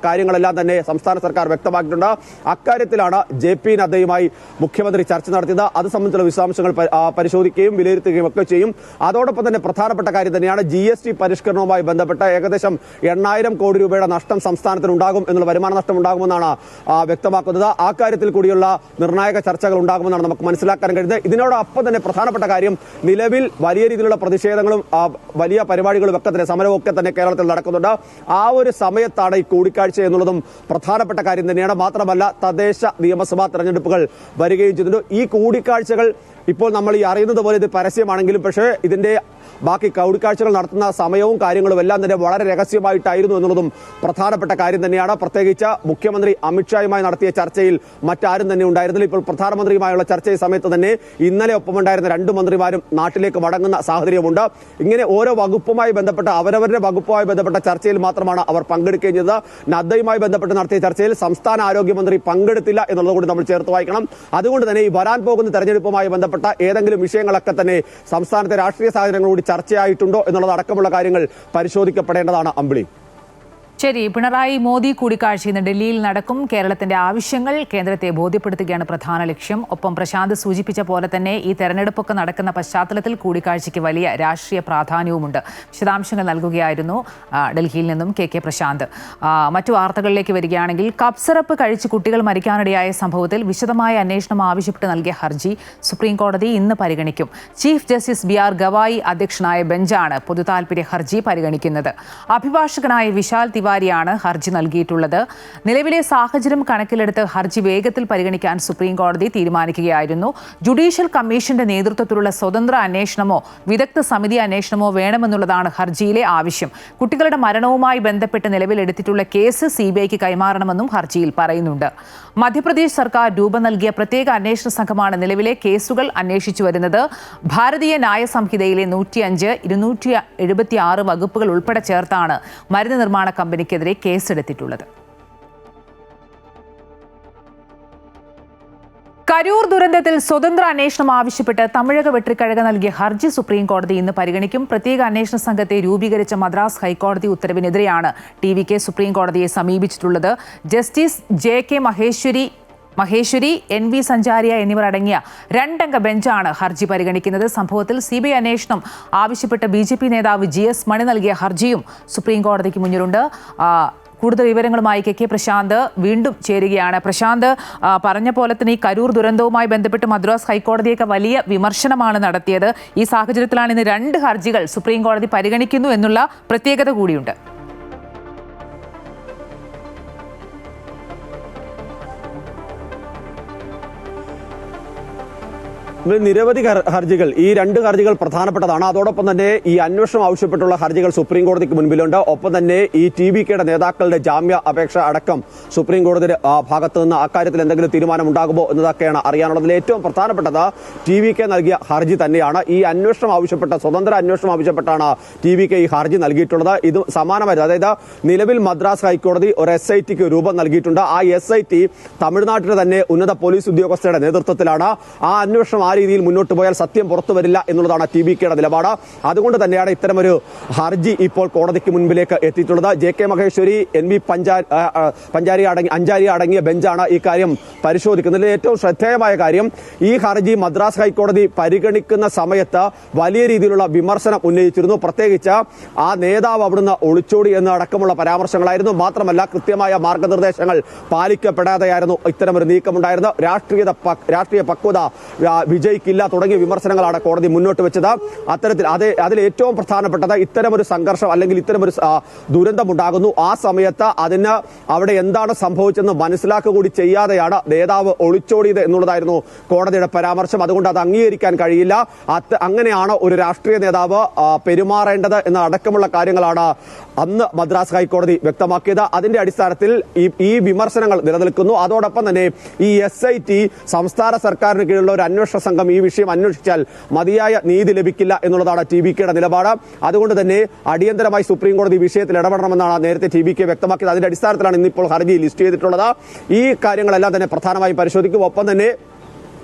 കാര്യങ്ങളെല്ലാം തന്നെ സംസ്ഥാന സർക്കാർ വ്യക്തമാക്കിയിട്ടുണ്ട്. അക്കാര്യത്തിലാണ് JP നദ്ദയുമായി മുഖ്യമന്ത്രി ചർച്ച നടത്തിയത്. അത് സംബന്ധിച്ചുള്ള വിശദാംശങ്ങൾ പരിശോധിക്കുകയും വിലയിരുത്തുകയും ഒക്കെ ചെയ്യും. അതോടൊപ്പം തന്നെ പ്രധാനപ്പെട്ട കാര്യം തന്നെയാണ് GST പരിഷ്കരണവുമായി ബന്ധപ്പെട്ട ഏകദേശം 8,000 കോടി രൂപയുടെ നഷ്ടം സംസ്ഥാനത്തിന് ഉണ്ടാകും എന്നുള്ള വരുമാന നഷ്ടം ഉണ്ടാകുമെന്നാണ് വ്യക്തമാക്കുന്നത്. ആ കാര്യത്തിൽ കൂടിയുള്ള നിർണായക ചർച്ചകൾ ഉണ്ടാകുമെന്നാണ് നമുക്ക് മനസ്സിലാക്കാൻ കഴിയുന്നത്. ഇതിനോടൊപ്പം തന്നെ പ്രധാനപ്പെട്ട കാര്യം, നിലവിൽ വലിയ രീതിയിലുള്ള പ്രതിഷേധങ്ങളും വലിയ പരിപാടികളും ഒക്കെ തന്നെ സമരവും ഒക്കെ തന്നെ കേരളത്തിൽ നടക്കുന്നുണ്ട്. ആ ഒരു സമയത്താണ് ഈ കൂടിക്കാഴ്ച എന്നുള്ളതും പ്രധാനപ്പെട്ട കാര്യം തന്നെയാണ്. മാത്രമല്ല തദ്ദേശ നിയമസഭാ തെരഞ്ഞെടുപ്പുകൾ വരികയും ചെയ്തിട്ടുണ്ട്. ഈ കൂടിക്കാഴ്ചകൾ ഇപ്പോൾ നമ്മൾ ഈ അറിയുന്നത് പോലെ ഇത് പരസ്യമാണെങ്കിലും പക്ഷേ ഇതിന്റെ ബാക്കി കൂടിക്കാഴ്ചകൾ നടത്തുന്ന സമയവും കാര്യങ്ങളും എല്ലാം തന്നെ വളരെ രഹസ്യമായിട്ടായിരുന്നു എന്നുള്ളതും പ്രധാനപ്പെട്ട കാര്യം തന്നെയാണ്. പ്രത്യേകിച്ച് മുഖ്യമന്ത്രി അമിത്ഷായുമായി നടത്തിയ ചർച്ചയിൽ മറ്റാരും തന്നെ ഉണ്ടായിരുന്നില്ല. ഇപ്പോൾ പ്രധാനമന്ത്രിയുമായുള്ള ചർച്ചയ സമയത്ത് തന്നെ ഇന്നലെ ഒപ്പമുണ്ടായിരുന്ന 2 മന്ത്രിമാരും നാട്ടിലേക്ക് മടങ്ങുന്ന സാഹചര്യമുണ്ട്. ഇങ്ങനെ ഓരോ വകുപ്പുമായി ബന്ധപ്പെട്ട അവരവരുടെ വകുപ്പുമായി ബന്ധപ്പെട്ട ചർച്ചയിൽ മാത്രമാണ് അവർ പങ്കെടുക്കുകയും ചെയ്തത്. നദ്ദയുമായി ബന്ധപ്പെട്ട് നടത്തിയ ചർച്ചയിൽ സംസ്ഥാന ആരോഗ്യമന്ത്രി പങ്കെടുത്തില്ല എന്നുള്ളത് കൂടി നമ്മൾ ചേർത്ത് വായിക്കണം. അതുകൊണ്ട് തന്നെ ഈ വരാൻ പോകുന്ന തെരഞ്ഞെടുപ്പുമായി ബന്ധപ്പെട്ട ഏതെങ്കിലും വിഷയങ്ങളൊക്കെ തന്നെ സംസ്ഥാനത്തെ രാഷ്ട്രീയ സാഹചര്യങ്ങളോട് ചർച്ചയായിട്ടുണ്ടോ എന്നുള്ളത് അടക്കമുള്ള കാര്യങ്ങൾ പരിശോധിക്കപ്പെടേണ്ടതാണ്. അമ്പിളി, ശരി. പിണറായി മോദി കൂടിക്കാഴ്ച ഇന്ന് ഡൽഹിയിൽ നടക്കും. കേരളത്തിന്റെ ആവശ്യങ്ങൾ കേന്ദ്രത്തെ ബോധ്യപ്പെടുത്തുകയാണ് പ്രധാന ലക്ഷ്യം. ഒപ്പം പ്രശാന്ത് സൂചിപ്പിച്ച പോലെ തന്നെ ഈ തെരഞ്ഞെടുപ്പൊക്കെ നടക്കുന്ന പശ്ചാത്തലത്തിൽ കൂടിക്കാഴ്ചയ്ക്ക് വലിയ രാഷ്ട്രീയ പ്രാധാന്യവുമുണ്ട്. വിശദാംശങ്ങൾ നൽകുകയായിരുന്നു ഡൽഹിയിൽ നിന്നും KK പ്രശാന്ത്. മറ്റു വാർത്തകളിലേക്ക് വരികയാണെങ്കിൽ കപ്സിറപ്പ് കഴിച്ച് കുട്ടികൾ മരിക്കാനിടയായ സംഭവത്തിൽ വിശദമായ അന്വേഷണം ആവശ്യപ്പെട്ട് നൽകിയ ഹർജി സുപ്രീം കോടതി ഇന്ന് പരിഗണിക്കും. ചീഫ് ജസ്റ്റിസ് BR ഗവായി അധ്യക്ഷനായ ബെഞ്ചാണ് പൊതുതാൽപര്യ ഹർജി പരിഗണിക്കുന്നത്. അഭിഭാഷകനായ വിശാൽ തിവാരിയാണ് ഹർജി നൽകിയിട്ടുള്ളത്. നിലവിലെ സാഹചര്യം കണക്കിലെടുത്ത് ഹർജി വേഗത്തിൽ പരിഗണിക്കാൻ സുപ്രീം കോടതി തീരുമാനിക്കുകയായിരുന്നു. ജുഡീഷ്യൽ കമ്മീഷന്റെ നേതൃത്വത്തിലുള്ള സ്വതന്ത്ര അന്വേഷണമോ വിദഗ്ധ സമിതി അന്വേഷണമോ വേണമെന്നുള്ളതാണ് ഹർജിയിലെ ആവശ്യം. കുട്ടികളുടെ മരണവുമായി ബന്ധപ്പെട്ട് നിലവിലെടുത്തിട്ടുള്ള കേസ് CBIക്ക് കൈമാറണമെന്നും ഹർജിയിൽ പറയുന്നുണ്ട്. മധ്യപ്രദേശ് സർക്കാർ രൂപം നൽകിയ പ്രത്യേക അന്വേഷണ സംഘമാണ് നിലവിലെ കേസുകൾ അന്വേഷിച്ചു വരുന്നത്. ഭാരതീയ ന്യായ സംഹിതയിലെ 105, 276 വകുപ്പുകൾ ഉൾപ്പെടെ ചേർത്താണ് മരുന്ന് നിർമ്മാണ കമ്പനിക്കെതിരെ കേസെടുത്തിട്ടുള്ളത്. കരൂർ ദുരന്തത്തിൽ സ്വതന്ത്ര അന്വേഷണം ആവശ്യപ്പെട്ട് തമിഴക വെട്രിക്കഴക നൽകിയ ഹർജി സുപ്രീം കോടതി ഇന്ന് പരിഗണിക്കും. പ്രത്യേക അന്വേഷണ സംഘത്തെ രൂപീകരിച്ച മദ്രാസ് ഹൈക്കോടതി ഉത്തരവിനെതിരെയാണ് TVK സുപ്രീം കോടതിയെ സമീപിച്ചിട്ടുള്ളത്. ജസ്റ്റിസ് JK മഹേശ്വരി NV സഞ്ചാരിയ എന്നിവർ അടങ്ങിയ 2 അംഗ ബെഞ്ചാണ് ഹർജി പരിഗണിക്കുന്നത്. സംഭവത്തിൽ CBI അന്വേഷണം ആവശ്യപ്പെട്ട് BJP നേതാവ് GS മണി നൽകിയ ഹർജിയും സുപ്രീം കോടതിക്ക് മുന്നിലുണ്ട്. കൂടുതൽ വിവരങ്ങളുമായി KK പ്രശാന്ത് വീണ്ടും ചേരുകയാണ്. പ്രശാന്ത്, പറഞ്ഞ പോലെ തന്നെ ഈ കരൂർ ദുരന്തവുമായി ബന്ധപ്പെട്ട് മദ്രാസ് ഹൈക്കോടതിയൊക്കെ വലിയ വിമർശനമാണ് നടത്തിയത്. ഈ സാഹചര്യത്തിലാണ് ഇന്ന് 2 ഹർജികൾ സുപ്രീം കോടതി പരിഗണിക്കുന്നു എന്നുള്ള പ്രത്യേകത കൂടിയുണ്ട്. നിരവധി ഹർജികൾ, ഈ 2 ഹർജികൾ പ്രധാനപ്പെട്ടതാണ്. അതോടൊപ്പം തന്നെ ഈ അന്വേഷണം ആവശ്യപ്പെട്ടുള്ള ഹർജികൾ സുപ്രീം കോടതിക്ക് മുൻപിലുണ്ട്. ഒപ്പം തന്നെ ഈ TVKയുടെ നേതാക്കളുടെ ജാമ്യ അപേക്ഷ അടക്കം സുപ്രീം കോടതിയുടെ ഭാഗത്ത് നിന്ന് അക്കാര്യത്തിൽ എന്തെങ്കിലും തീരുമാനം ഉണ്ടാകുമോ എന്നതൊക്കെയാണ് അറിയാനുള്ളതിൽ ഏറ്റവും പ്രധാനപ്പെട്ടത്. TVK നൽകിയ ഹർജി തന്നെയാണ്. ഈ അന്വേഷണം ആവശ്യപ്പെട്ട സ്വതന്ത്ര അന്വേഷണം ആവശ്യപ്പെട്ടാണ് TVK ഈ ഹർജി നൽകിയിട്ടുള്ളത്. ഇത് സമാനമായി, അതായത് നിലവിൽ മദ്രാസ് ഹൈക്കോടതി ഒരു SITക്ക് രൂപം നൽകിയിട്ടുണ്ട്. ആ SIT തമിഴ്നാട്ടിലെ തന്നെ ഉന്നത പോലീസ് ഉദ്യോഗസ്ഥരുടെ നേതൃത്വത്തിലാണ്. ആ അന്വേഷണം ആ രീതിയിൽ മുന്നോട്ട് പോയാൽ സത്യം പുറത്തു വരില്ല എന്നുള്ളതാണ് TVKയുടെ നിലപാട്. അതുകൊണ്ട് തന്നെയാണ് ഇത്തരമൊരു ഹർജി ഇപ്പോൾ കോടതിക്ക് മുൻപിലേക്ക് എത്തിയിട്ടുള്ളത്. JK മഹേശ്വരി, NV അഞ്ചാരി അടങ്ങിയ ബെഞ്ചാണ് ഈ കാര്യം പരിശോധിക്കുന്നത്. ഏറ്റവും ശ്രദ്ധേയമായ കാര്യം, ഈ ഹർജി മദ്രാസ് ഹൈക്കോടതി പരിഗണിക്കുന്ന സമയത്ത് വലിയ രീതിയിലുള്ള വിമർശനം ഉന്നയിച്ചിരുന്നു. പ്രത്യേകിച്ച് ആ നേതാവ് അവിടുന്ന് ഒളിച്ചോടി എന്ന് അടക്കമുള്ള പരാമർശങ്ങളായിരുന്നു. മാത്രമല്ല കൃത്യമായ മാർഗനിർദ്ദേശങ്ങൾ പാലിക്കപ്പെടാതെയായിരുന്നു ഇത്തരമൊരു നീക്കമുണ്ടായിരുന്നു. രാഷ്ട്രീയ പക്വത വിജയിക്കില്ല തുടങ്ങിയ വിമർശനങ്ങളാണ് കോടതി മുന്നോട്ട് വെച്ചത്. അത്തരത്തിൽ അതിൽ ഏറ്റവും പ്രധാനപ്പെട്ടത് ഇത്തരമൊരു സംഘർഷം അല്ലെങ്കിൽ ഇത്തരമൊരു ദുരന്തം ഉണ്ടാകുന്നു. ആ സമയത്ത് അതിന് അവിടെ എന്താണ് സംഭവിച്ചെന്ന് മനസ്സിലാക്കുക കൂടി ചെയ്യാതെയാണ് നേതാവ് ഒളിച്ചോടിയത് എന്നുള്ളതായിരുന്നു കോടതിയുടെ പരാമർശം. അതുകൊണ്ട് അത് അംഗീകരിക്കാൻ കഴിയില്ല. അങ്ങനെയാണ് ഒരു രാഷ്ട്രീയ നേതാവ് പെരുമാറേണ്ടത് എന്ന അടക്കമുള്ള കാര്യങ്ങളാണ് അന്ന് മദ്രാസ് ഹൈക്കോടതി വ്യക്തമാക്കിയത്. അതിന്റെ അടിസ്ഥാനത്തിൽ ഈ വിമർശനങ്ങൾ നിലനിൽക്കുന്നു. അതോടൊപ്പം തന്നെ ഈ SIT സംസ്ഥാന സർക്കാരിന് കീഴിലുള്ള ഒരു അന്വേഷണ സംഘം ഈ വിഷയം അന്വേഷിച്ചാൽ മതിയായ നീതി ലഭിക്കില്ല എന്നുള്ളതാണ് TBKയുടെ നിലപാട്. അതുകൊണ്ട് തന്നെ അടിയന്തരമായി സുപ്രീം കോടതി വിഷയത്തിൽ ഇടപെടണമെന്നാണ് നേരത്തെ TBK വ്യക്തമാക്കിയത്. അതിന്റെ അടിസ്ഥാനത്തിലാണ് ഇന്നിപ്പോൾ ഹർജി ലിസ്റ്റ് ചെയ്തിട്ടുള്ളത്. ഈ കാര്യങ്ങളെല്ലാം തന്നെ പ്രധാനമായും പരിശോധിക്കും. ഒപ്പം തന്നെ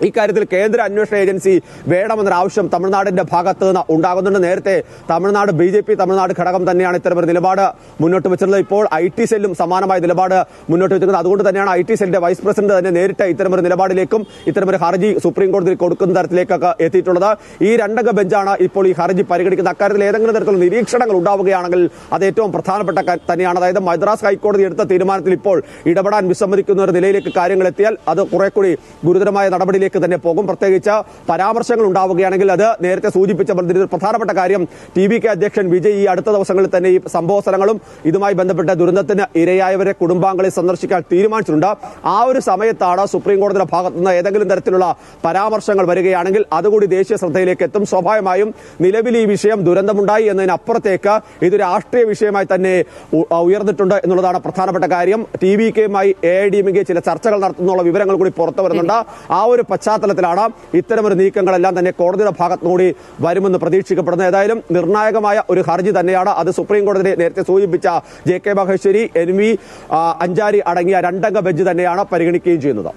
ഇക്കാര്യത്തിൽ കേന്ദ്ര അന്വേഷണ ഏജൻസി വേണമെന്നൊരു ആവശ്യം തമിഴ്നാടിന്റെ ഭാഗത്ത് നിന്ന് ഉണ്ടാകുന്നുണ്ട്. നേരത്തെ തമിഴ്നാട് BJP തമിഴ്നാട് ഘടകം തന്നെയാണ് ഇത്തരമൊരു നിലപാട് മുന്നോട്ട് വെച്ചിട്ടുള്ളത്. ഇപ്പോൾ IT സെല്ലും സമാനമായ നിലപാട് മുന്നോട്ട് വെച്ചിരിക്കുന്നത്. അതുകൊണ്ട് തന്നെയാണ് IT സെല്ലിന്റെ വൈസ് പ്രസിഡന്റ് തന്നെ നേരിട്ട് ഇത്തരമൊരു നിലപാടിലേക്കും ഇത്തരമൊരു ഹർജി സുപ്രീം കോടതിയിൽ കൊടുക്കുന്ന തരത്തിലേക്കൊക്കെ എത്തിയിട്ടുള്ളത്. ഈ രണ്ടംഗ ബെഞ്ചാണ് ഇപ്പോൾ ഈ ഹർജി പരിഗണിക്കുന്നത്. അക്കാര്യത്തിൽ ഏതെങ്കിലും തരത്തിലുള്ള നിരീക്ഷണങ്ങൾ ഉണ്ടാവുകയാണെങ്കിൽ അത് ഏറ്റവും പ്രധാനപ്പെട്ട തന്നെയാണ്. അതായത് മദ്രാസ് ഹൈക്കോടതി എടുത്ത തീരുമാനത്തിൽ ഇപ്പോൾ ഇടപെടാൻ വിസമ്മതിക്കുന്ന ഒരു നിലയിലേക്ക് കാര്യങ്ങൾ എത്തിയാൽ അത് കുറെ കൂടി ഗുരുതരമായ നടപടിയിലേക്ക് തന്നെ പോകും. പ്രത്യേകിച്ച് പരാമർശങ്ങൾ ഉണ്ടാവുകയാണെങ്കിൽ അത് നേരത്തെ സൂചിപ്പിച്ച പ്രധാനപ്പെട്ട കാര്യം TBK അധ്യക്ഷൻ വിജയ് ഈ അടുത്ത ദിവസങ്ങളിൽ തന്നെ ഈ സംഭവ സ്ഥലങ്ങളും ഇതുമായി ബന്ധപ്പെട്ട ദുരന്തത്തിന് ഇരയായവരെ കുടുംബാംഗങ്ങളെ സന്ദർശിക്കാൻ തീരുമാനിച്ചിട്ടുണ്ട്. ആ ഒരു സമയത്താണ് സുപ്രീം കോടതിയുടെ ഭാഗത്തുനിന്ന് ഏതെങ്കിലും തരത്തിലുള്ള പരാമർശങ്ങൾ വരികയാണെങ്കിൽ അതുകൂടി ദേശീയ ശ്രദ്ധയിലേക്ക് എത്തും. സ്വാഭാവികമായും നിലവിൽ ഈ വിഷയം ദുരന്തമുണ്ടായി എന്നതിനപ്പുറത്തേക്ക് ഇത് രാഷ്ട്രീയ വിഷയമായി തന്നെ ഉയർന്നിട്ടുണ്ട് എന്നുള്ളതാണ് പ്രധാനപ്പെട്ട കാര്യം. TBKയുമായി AIADMK ചില ചർച്ചകൾ നടത്തുന്നുള്ള വിവരങ്ങൾ കൂടി പുറത്തു വരുന്നുണ്ട്. ആ ഒരു പശ്ചാത്തലത്തിലാണ് ഇത്തരമൊരു നീക്കങ്ങളെല്ലാം തന്നെ കോടതിയുടെ ഭാഗത്തുകൂടി വരുമെന്ന് പ്രതീക്ഷിക്കപ്പെടുന്നത്. ഏതായാലും നിർണായകമായ ഒരു ഹർജി തന്നെയാണ്. അത് സുപ്രീം കോടതി നേരത്തെ സൂചിപ്പിച്ച JK മഹേശ്വരി, NV അഞ്ചാരി അടങ്ങിയ രണ്ടംഗ ബെഞ്ച് തന്നെയാണ് പരിഗണിക്കുകയും ചെയ്യുന്നത്.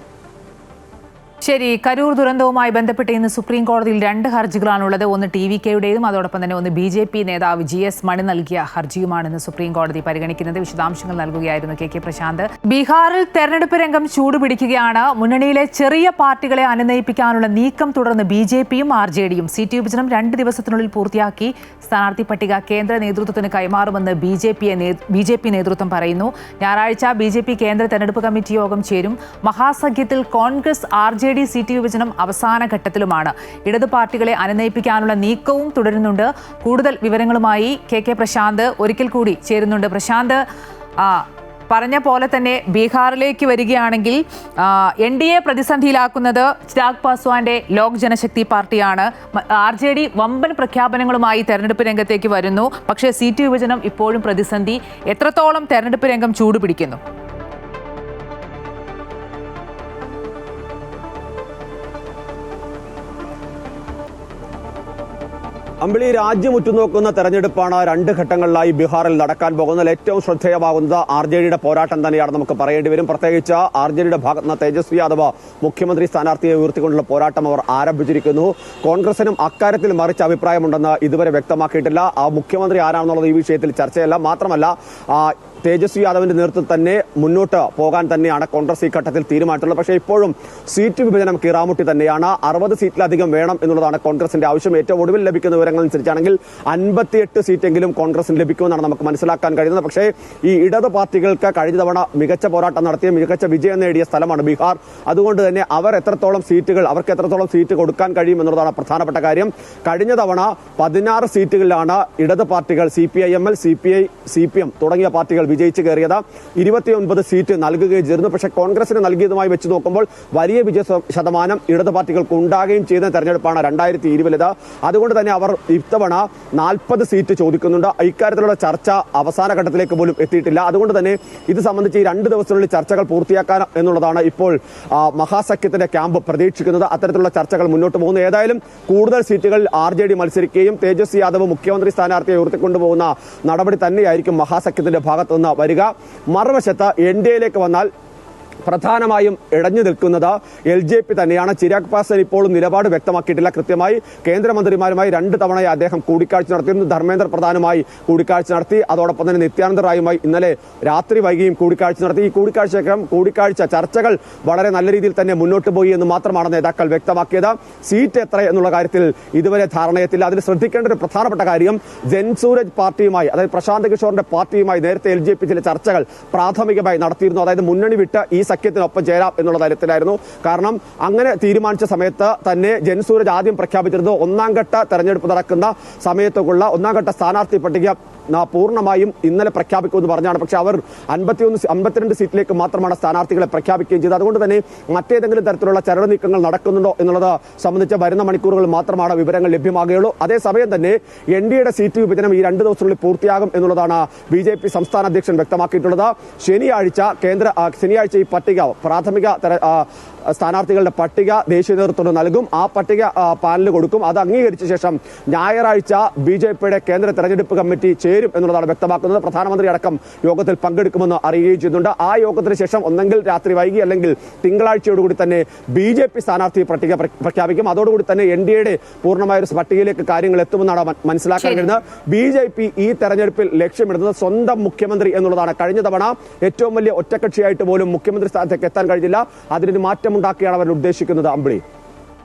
ശരി, കരൂർ ദുരന്തവുമായി ബന്ധപ്പെട്ട് ഇന്ന് സുപ്രീം കോടതിയിൽ 2 ഹർജികളാണുള്ളത്. ഒന്ന് TBKയുടേതും അതോടൊപ്പം തന്നെ ഒന്ന് BJP നേതാവ് GS മണി നൽകിയ ഹർജിയുമാണ് ഇന്ന് സുപ്രീം കോടതി പരിഗണിക്കുന്നത്. വിശദാംശങ്ങൾ നൽകുകയായിരുന്നു KK പ്രശാന്ത്. ബീഹാറിൽ തെരഞ്ഞെടുപ്പ് രംഗം ചൂടുപിടിക്കുകയാണ്. മുന്നണിയിലെ ചെറിയ പാർട്ടികളെ അനുനയിപ്പിക്കാനുള്ള നീക്കം തുടർന്ന് BJPയും RJDയും സീറ്റ് വിഭജനം 2 ദിവസത്തിനുള്ളിൽ പൂർത്തിയാക്കി സ്ഥാനാർത്ഥി പട്ടിക കേന്ദ്ര നേതൃത്വത്തിന് കൈമാറുമെന്ന് BJP നേതൃത്വം പറയുന്നു. ഞായറാഴ്ച BJP കേന്ദ്ര തെരഞ്ഞെടുപ്പ് കമ്മിറ്റി യോഗം ചേരും. മഹാസഖ്യത്തിൽ കോൺഗ്രസ് RJD സീറ്റ് വിഭജനം അവസാന ഘട്ടത്തിലുമാണ്. ഇടതു പാർട്ടികളെ അനുനയിപ്പിക്കാനുള്ള നീക്കവും തുടരുന്നുണ്ട്. കൂടുതൽ വിവരങ്ങളുമായി KK പ്രശാന്ത് ഒരിക്കൽ കൂടി ചേരുന്നുണ്ട്. പ്രശാന്ത്, പറഞ്ഞ പോലെ തന്നെ ബീഹാറിലേക്ക് വരികയാണെങ്കിൽ NDA പ്രതിസന്ധിയിലാക്കുന്നത് ചിരാഗ് പാസ്വാന്റെ ലോക് ജനശക്തി പാർട്ടിയാണ്. RJD വമ്പൻ പ്രഖ്യാപനങ്ങളുമായി തെരഞ്ഞെടുപ്പ് രംഗത്തേക്ക് വരുന്നു. പക്ഷേ സീറ്റ് വിഭജനം ഇപ്പോഴും പ്രതിസന്ധി. എത്രത്തോളം തെരഞ്ഞെടുപ്പ് രംഗം ചൂടുപിടിക്കുന്നു? അമ്പിളി, രാജ്യം ഉറ്റുനോക്കുന്ന തെരഞ്ഞെടുപ്പാണ് 2 ഘട്ടങ്ങളിലായി ബീഹാറിൽ നടക്കാൻ പോകുന്നത്. ഏറ്റവും ശ്രദ്ധേയമാകുന്നത് RJDയുടെ പോരാട്ടം തന്നെയാണ് നമുക്ക് പറയേണ്ടി വരും. പ്രത്യേകിച്ച് RJDയുടെ ഭാഗത്ത് നിന്ന് തേജസ്വി യാദവ് മുഖ്യമന്ത്രി സ്ഥാനാർത്ഥിയെ ഉയർത്തിക്കൊണ്ടുള്ള പോരാട്ടം അവർ ആരംഭിച്ചിരിക്കുന്നു. കോൺഗ്രസിനും അക്കാര്യത്തിൽ മറിച്ച് അഭിപ്രായമുണ്ടെന്ന് ഇതുവരെ വ്യക്തമാക്കിയിട്ടില്ല. ആ മുഖ്യമന്ത്രി ആരാണെന്നുള്ളത് ഈ വിഷയത്തിൽ ചർച്ചയല്ല. മാത്രമല്ല തേജസ്വി യാദവിന്റെ നേതൃത്വത്തിൽ തന്നെ മുന്നോട്ട് പോകാൻ തന്നെയാണ് കോൺഗ്രസ് ഈ ഘട്ടത്തിൽ തീരുമാനിച്ചിട്ടുള്ളത്. പക്ഷേ ഇപ്പോഴും സീറ്റ് വിഭജനം കീറാമുട്ടി തന്നെയാണ്. 60 സീറ്റിലധികം വേണം എന്നുള്ളതാണ് കോൺഗ്രസിന്റെ ആവശ്യം. ഏറ്റവും ഒടുവിൽ ലഭിക്കുന്ന വിവരങ്ങൾ അനുസരിച്ചാണെങ്കിൽ 58 സീറ്റെങ്കിലും കോൺഗ്രസിന് ലഭിക്കുമെന്നാണ് നമുക്ക് മനസ്സിലാക്കാൻ കഴിയുന്നത്. പക്ഷേ ഈ ഇടത് പാർട്ടികൾക്ക് കഴിഞ്ഞ തവണ മികച്ച പോരാട്ടം നടത്തിയ മികച്ച വിജയം നേടിയ സ്ഥലമാണ് ബീഹാർ. അതുകൊണ്ട് തന്നെ അവർക്ക് എത്രത്തോളം സീറ്റ് കൊടുക്കാൻ കഴിയും എന്നുള്ളതാണ് പ്രധാനപ്പെട്ട കാര്യം. കഴിഞ്ഞ തവണ 16 സീറ്റുകളിലാണ് ഇടത് പാർട്ടികൾ CPIML, CPI, CPM തുടങ്ങിയ പാർട്ടികൾ വിജയിച്ചു കയറിയത്. 29 സീറ്റ് നൽകുകയും ചെയ്തിരുന്നു. പക്ഷേ കോൺഗ്രസിന് നൽകിയതുമായി വെച്ച് നോക്കുമ്പോൾ വലിയ വിജയ ശതമാനം ഇടത് പാർട്ടികൾക്ക് ഉണ്ടാകുകയും ചെയ്ത തെരഞ്ഞെടുപ്പാണ് 2020. അതുകൊണ്ട് തന്നെ അവർ ഇത്തവണ 40 സീറ്റ് ചോദിക്കുന്നുണ്ട്. ഇക്കാര്യത്തിലുള്ള ചർച്ച അവസാന ഘട്ടത്തിലേക്ക് പോലും എത്തിയിട്ടില്ല. അതുകൊണ്ട് തന്നെ ഇത് സംബന്ധിച്ച് ഈ 2 ദിവസത്തിനുള്ളിൽ ചർച്ചകൾ പൂർത്തിയാക്കാൻ എന്നുള്ളതാണ് ഇപ്പോൾ മഹാസഖ്യത്തിന്റെ ക്യാമ്പ് പ്രതീക്ഷിക്കുന്നത്. അത്തരത്തിലുള്ള ചർച്ചകൾ മുന്നോട്ട് പോകുന്നു. ഏതായാലും കൂടുതൽ സീറ്റുകളിൽ RJD മത്സരിക്കുകയും തേജസ്വി യാദവ് മുഖ്യമന്ത്രി സ്ഥാനാർത്ഥിയെ ഉയർത്തിക്കൊണ്ടുപോകുന്ന നടപടി തന്നെയായിരിക്കും മഹാസഖ്യത്തിന്റെ ഭാഗത്ത് വരിക. മറുവശത്ത് NDAയിലേക്ക് വന്നാൽ പ്രധാനമായും ഇടഞ്ഞു നിൽക്കുന്നത് LJP തന്നെയാണ്. ചിരാഗ് പാസ്വാൻ ഇപ്പോഴും നിലപാട് വ്യക്തമാക്കിയിട്ടില്ല. കൃത്യമായി കേന്ദ്രമന്ത്രിമാരുമായി 2 തവണ അദ്ദേഹം കൂടിക്കാഴ്ച നടത്തിയിരുന്നു. ധർമ്മേന്ദ്ര പ്രധാനുമായി കൂടിക്കാഴ്ച നടത്തി. അതോടൊപ്പം തന്നെ നിത്യാനന്ദ റായുമായി ഇന്നലെ രാത്രി വൈകിയും കൂടിക്കാഴ്ച നടത്തി. ഈ കൂടിക്കാഴ്ച ചർച്ചകൾ വളരെ നല്ല രീതിയിൽ തന്നെ മുന്നോട്ട് പോയി എന്ന് മാത്രമാണ് നേതാക്കൾ വ്യക്തമാക്കിയത്. സീറ്റ് എത്ര എന്നുള്ള കാര്യത്തിൽ ഇതുവരെ ധാരണയെത്തില്ല. അതിൽ ശ്രദ്ധിക്കേണ്ട ഒരു പ്രധാനപ്പെട്ട കാര്യം ജൻസൂരജ് പാർട്ടിയുമായി, അതായത് പ്രശാന്ത് കിഷോറിന്റെ പാർട്ടിയുമായി നേരത്തെ LJP ചില ചർച്ചകൾ പ്രാഥമികമായി നടത്തിയിരുന്നു. അതായത് മുന്നണി വിട്ട് ഈ സഖ്യത്തിനൊപ്പം ചേരാം എന്നുള്ള തരത്തിലായിരുന്നു. കാരണം അങ്ങനെ തീരുമാനിച്ച സമയത്ത് തന്നെ ജൻസൂരജ് ആദ്യം പ്രഖ്യാപിച്ചിരുന്നു 1ാം ഘട്ട തെരഞ്ഞെടുപ്പ് നടക്കുന്ന സമയത്തുള്ള 1ാം ഘട്ട സ്ഥാനാർത്ഥി പട്ടിക പൂർണ്ണമായും ഇന്നലെ പ്രഖ്യാപിക്കുമെന്ന് പറഞ്ഞാണ്. പക്ഷെ അവർ 52 സീറ്റിലേക്ക് മാത്രമാണ് സ്ഥാനാർത്ഥികളെ പ്രഖ്യാപിക്കുകയും ചെയ്തത്. അതുകൊണ്ട് തന്നെ മറ്റേതെങ്കിലും തരത്തിലുള്ള ചരട് നീക്കങ്ങൾ നടക്കുന്നുണ്ടോ എന്നുള്ളത് സംബന്ധിച്ച് വരുന്ന മണിക്കൂറുകൾ മാത്രമാണ് വിവരങ്ങൾ ലഭ്യമാകുകയുള്ളൂ. അതേസമയം തന്നെ NDAയുടെ സീറ്റ് വിഭജനം ഈ 2 ദിവസത്തിനുള്ളിൽ പൂർത്തിയാകും എന്നുള്ളതാണ് BJP സംസ്ഥാന അധ്യക്ഷൻ വ്യക്തമാക്കിയിട്ടുള്ളത്. ശനിയാഴ്ച ഈ പട്ടിക പ്രാഥമിക സ്ഥാനാർത്ഥികളുടെ പട്ടിക ദേശീയ നേതൃത്വത്തിന് നൽകും. ആ പട്ടിക പാനലിന് കൊടുക്കും. അത് അംഗീകരിച്ച ശേഷം ഞായറാഴ്ച BJPയുടെ കേന്ദ്ര തെരഞ്ഞെടുപ്പ് കമ്മിറ്റി ചേരും എന്നുള്ളതാണ് വ്യക്തമാക്കുന്നത്. പ്രധാനമന്ത്രി അടക്കം യോഗത്തിൽ പങ്കെടുക്കുമെന്ന് അറിയുകയും ചെയ്യുന്നുണ്ട്. ആ യോഗത്തിന് ശേഷം ഒന്നെങ്കിൽ രാത്രി വൈകി അല്ലെങ്കിൽ തിങ്കളാഴ്ചയോടുകൂടി തന്നെ BJP സ്ഥാനാർത്ഥി പട്ടിക പ്രഖ്യാപിക്കും. അതോടുകൂടി തന്നെ NDAയുടെ പൂർണ്ണമായ ഒരു പട്ടികയിലേക്ക് കാര്യങ്ങൾ എത്തുമെന്നാണ് മനസ്സിലാക്കാൻ കഴിയുന്നത്. BJP ഈ തെരഞ്ഞെടുപ്പിൽ ലക്ഷ്യമിടുന്നത് സ്വന്തം മുഖ്യമന്ത്രി എന്നുള്ളതാണ്. കഴിഞ്ഞ തവണ ഏറ്റവും വലിയ ഒറ്റക്കക്ഷിയായിട്ട് പോലും മുഖ്യമന്ത്രി സ്ഥാനത്തേക്ക് എത്താൻ കഴിഞ്ഞില്ല. അതിനൊരു മാറ്റമുണ്ടാക്കിയാണ് അവർ ഉദ്ദേശിക്കുന്നത്. അമ്പിളി,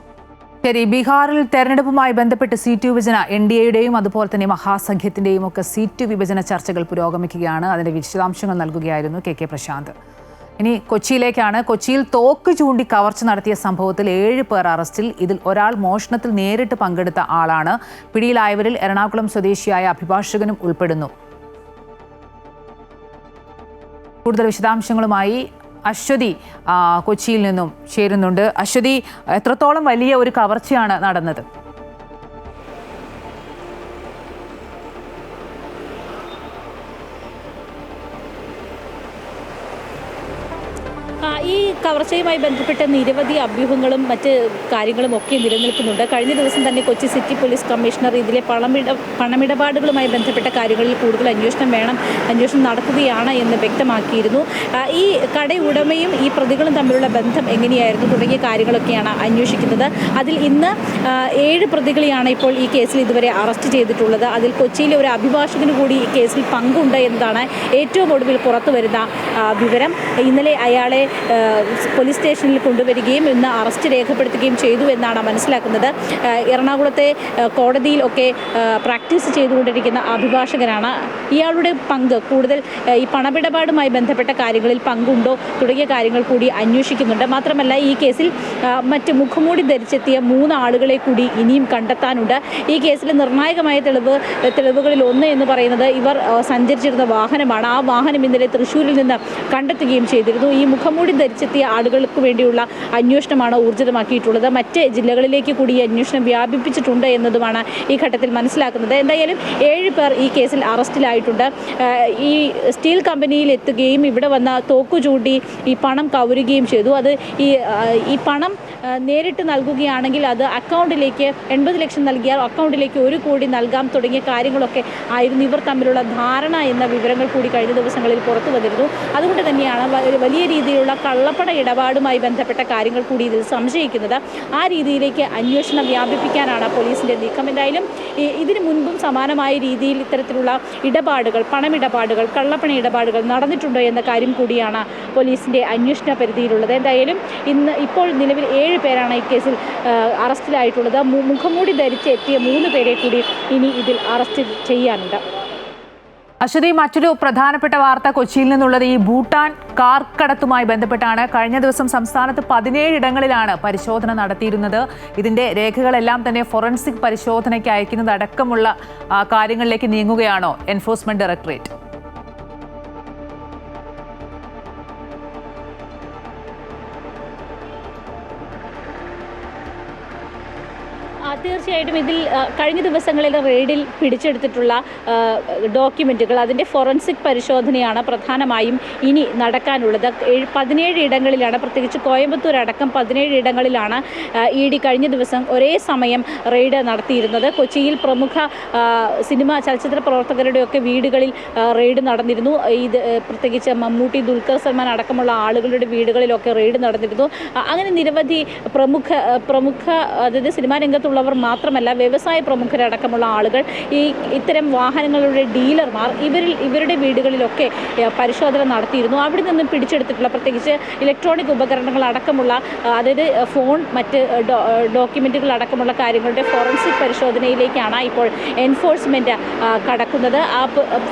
ശരി. ബീഹാറിൽ തെരഞ്ഞെടുപ്പുമായി ബന്ധപ്പെട്ട് സീറ്റ് വിഭജന NDAയുടെയും അതുപോലെ തന്നെ മഹാസഖ്യത്തിന്റെയും ഒക്കെ സീറ്റ് വിഭജന ചർച്ചകൾ പുരോഗമിക്കുകയാണ്. അതിന്റെ വിശദാംശങ്ങൾ നൽകുകയായിരുന്നു KK പ്രശാന്ത്. ഇനി കൊച്ചിയിലേക്കാണ്. കൊച്ചിയിൽ തോക്ക് ചൂണ്ടി കവർച്ച നടത്തിയ സംഭവത്തിൽ 7 പേർ അറസ്റ്റിൽ. ഇതിൽ ഒരാൾ മോഷണത്തിൽ നേരിട്ട് പങ്കെടുത്ത ആളാണ്. പിടിയിലായവരിൽ എറണാകുളം സ്വദേശിയായ അഭിഭാഷകനും ഉൾപ്പെടുന്നു. കൂടുതൽ വിശദാംശങ്ങളുമായി അശ്വതി കൊച്ചിയിൽ നിന്നും ചേരുന്നുണ്ട്. അശ്വതി, എത്രത്തോളം വലിയ ഒരു കവർച്ചയാണ് നടന്നത്? ഈ കവർച്ചയുമായി ബന്ധപ്പെട്ട നിരവധി അഭ്യൂഹങ്ങളും മറ്റ് കാര്യങ്ങളും ഒക്കെ നിലനിൽക്കുന്നുണ്ട്. കഴിഞ്ഞ ദിവസം തന്നെ കൊച്ചി സിറ്റി പോലീസ് കമ്മീഷണർ ഇതിലെ പണമിടപാടുകളുമായി ബന്ധപ്പെട്ട കാര്യങ്ങളിൽ കൂടുതൽ അന്വേഷണം നടത്തുകയാണ് എന്ന് വ്യക്തമാക്കിയിരുന്നു. ഈ കടയുടമയും ഈ പ്രതികളും തമ്മിലുള്ള ബന്ധം എങ്ങനെയായിരുന്നു തുടങ്ങിയ കാര്യങ്ങളൊക്കെയാണ് അന്വേഷിക്കുന്നത്. അതിൽ ഇന്ന് 7 പ്രതികളെയാണ് ഇപ്പോൾ ഈ കേസിൽ ഇതുവരെ അറസ്റ്റ് ചെയ്തിട്ടുള്ളത്. അതിൽ കൊച്ചിയിലെ ഒരു അഭിഭാഷകന് കൂടി ഈ കേസിൽ പങ്കുണ്ട് എന്നതാണ് ഏറ്റവും ഒടുവിൽ പുറത്തു വരുന്ന വിവരം. ഇന്നലെ അയാളെ പോലീസ് സ്റ്റേഷനിൽ കൊണ്ടുവരികയും ഇന്ന് അറസ്റ്റ് രേഖപ്പെടുത്തുകയും ചെയ്തു എന്നാണ് മനസ്സിലാക്കുന്നത്. എറണാകുളത്തെ കോടതിയിൽ ഒക്കെ പ്രാക്ടീസ് ചെയ്തുകൊണ്ടിരിക്കുന്ന അഭിഭാഷകനാണ്. ഇയാളുടെ പങ്ക് കൂടുതൽ ഈ പണമിടപാടുമായി ബന്ധപ്പെട്ട കാര്യങ്ങളിൽ പങ്കുണ്ടോ തുടങ്ങിയ കാര്യങ്ങൾ കൂടി അന്വേഷിക്കുന്നുണ്ട്. മാത്രമല്ല ഈ കേസിൽ മറ്റ് മുഖംമൂടി ധരിച്ചെത്തിയ 3 ആളുകളെ കൂടി ഇനിയും കണ്ടെത്താനുണ്ട്. ഈ കേസിലെ നിർണായകമായ തെളിവുകളിൽ ഒന്ന് എന്ന് പറയുന്നത് ഇവർ സഞ്ചരിച്ചിരുന്ന വാഹനമാണ്. ആ വാഹനം ഇന്നലെ തൃശ്ശൂരിൽ നിന്ന് കണ്ടെത്തുകയും ചെയ്തിരുന്നു. ഈ മുഖംമൂടി ധരിച്ചെത്തിയ ആളുകൾക്ക് വേണ്ടിയുള്ള അന്വേഷണമാണ് ഊർജിതമാക്കിയിട്ടുള്ളത്. മറ്റ് ജില്ലകളിലേക്ക് കൂടി ഈ അന്വേഷണം വ്യാപിപ്പിച്ചിട്ടുണ്ട് എന്നതുമാണ് ഈ ഘട്ടത്തിൽ മനസ്സിലാക്കുന്നത്. എന്തായാലും 7 പേർ ഈ കേസിൽ അറസ്റ്റിലായിട്ടുണ്ട്. ഈ സ്റ്റീൽ കമ്പനിയിൽ എത്തുകയും ഇവിടെ വന്ന തോക്കു ചൂണ്ടി ഈ പണം കവരുകയും ചെയ്തു. അത് ഈ പണം നേരിട്ട് നൽകുകയാണെങ്കിൽ അത് അക്കൗണ്ടിലേക്ക് 80 ലക്ഷം നൽകിയാൽ അക്കൗണ്ടിലേക്ക് 1 കോടി നൽകാം തുടങ്ങിയ കാര്യങ്ങളൊക്കെ ആയിരുന്നു ഇവർ തമ്മിലുള്ള ധാരണ എന്ന വിവരങ്ങൾ കൂടി കഴിഞ്ഞ ദിവസങ്ങളിൽ പുറത്തു വന്നിരുന്നു. അതുകൊണ്ട് തന്നെയാണ് വലിയ രീതിയിലുള്ള കള്ളപ്പണ ഇടപാടുമായി ബന്ധപ്പെട്ട കാര്യങ്ങൾ കൂടി ഇതിൽ സംശയിക്കുന്നത്. ആ രീതിയിലേക്ക് അന്വേഷണം വ്യാപിപ്പിക്കാനാണ് പോലീസിന്റെ നീക്കം. എന്തായാലും ഇതിനു മുൻപും സമാനമായ രീതിയിൽ ഇത്തരത്തിലുള്ള ഇടപാടുകൾ, പണമിടപാടുകൾ, കള്ളപ്പണ ഇടപാടുകൾ നടന്നിട്ടുണ്ടോ എന്ന കാര്യം കൂടിയാണ് പോലീസിന്റെ അന്വേഷണ പരിധിയിലുള്ളത്. എന്തായാലും ഇപ്പോൾ നിലവിൽ 7 പേരാണ് ഈ കേസിൽ അറസ്റ്റിലായിട്ടുള്ളത്. മുഖംമൂടി ധരിച്ച് എത്തിയ 3 പേരെ കൂടി ഇനി ഇതിൽ അറസ്റ്റ് ചെയ്യാനുണ്ട്. അശ്വതി, മറ്റൊരു പ്രധാനപ്പെട്ട വാർത്ത കൊച്ചിയിൽ നിന്നുള്ളത് ഈ ഭൂട്ടാൻ കാർ കടത്തുമായി ബന്ധപ്പെട്ടാണ്. കഴിഞ്ഞ ദിവസം സംസ്ഥാനത്ത് 17 ഇടങ്ങളിലാണ് പരിശോധന നടത്തിയിരുന്നത്. ഇതിന്റെ രേഖകളെല്ലാം തന്നെ ഫോറൻസിക് പരിശോധനയ്ക്ക് അയക്കുന്നതടക്കമുള്ള കാര്യങ്ങളിലേക്ക് നീങ്ങുകയാണോ എൻഫോഴ്സ്മെന്റ് ഡയറക്ടറേറ്റ്? തീർച്ചയായിട്ടും ഇതിൽ കഴിഞ്ഞ ദിവസങ്ങളിലെ റെയ്ഡിൽ പിടിച്ചെടുത്തിട്ടുള്ള ഡോക്യുമെൻറ്റുകൾ, അതിൻ്റെ ഫോറൻസിക് പരിശോധനയാണ് പ്രധാനമായും ഇനി നടക്കാനുള്ളത്. 17 ഇടങ്ങളിലാണ്, പ്രത്യേകിച്ച് കോയമ്പത്തൂർ അടക്കം 17 ഇടങ്ങളിലാണ് ED കഴിഞ്ഞ ദിവസം ഒരേ സമയം റെയ്ഡ് നടത്തിയിരുന്നത്. കൊച്ചിയിൽ പ്രമുഖ ചലച്ചിത്ര പ്രവർത്തകരുടെയൊക്കെ വീടുകളിൽ റെയ്ഡ് നടന്നിരുന്നു. ഇത് പ്രത്യേകിച്ച് മമ്മൂട്ടി, ദുൽഖർ സൽമാൻ അടക്കമുള്ള ആളുകളുടെ വീടുകളിലൊക്കെ റെയ്ഡ് നടന്നിരുന്നു. അങ്ങനെ നിരവധി പ്രമുഖ അതായത് സിനിമാ രംഗത്തുള്ളവർ മാത്രമല്ല, വ്യവസായ പ്രമുഖരടക്കമുള്ള ആളുകൾ, ഇത്തരം വാഹനങ്ങളുടെ ഡീലർമാർ, ഇവരുടെ വീടുകളിലൊക്കെ പരിശോധന നടത്തിയിരുന്നു. അവിടെ നിന്നും പിടിച്ചെടുത്തിട്ടുള്ള പ്രത്യേകിച്ച് ഇലക്ട്രോണിക് ഉപകരണങ്ങൾ അടക്കമുള്ള, അതായത് ഫോൺ, മറ്റ് ഡോക്യുമെൻറ്റുകൾ അടക്കമുള്ള കാര്യങ്ങളുടെ ഫോറൻസിക് പരിശോധനയിലേക്കാണ് ഇപ്പോൾ എൻഫോഴ്സ്മെൻറ്റ് കടക്കുന്നത്. ആ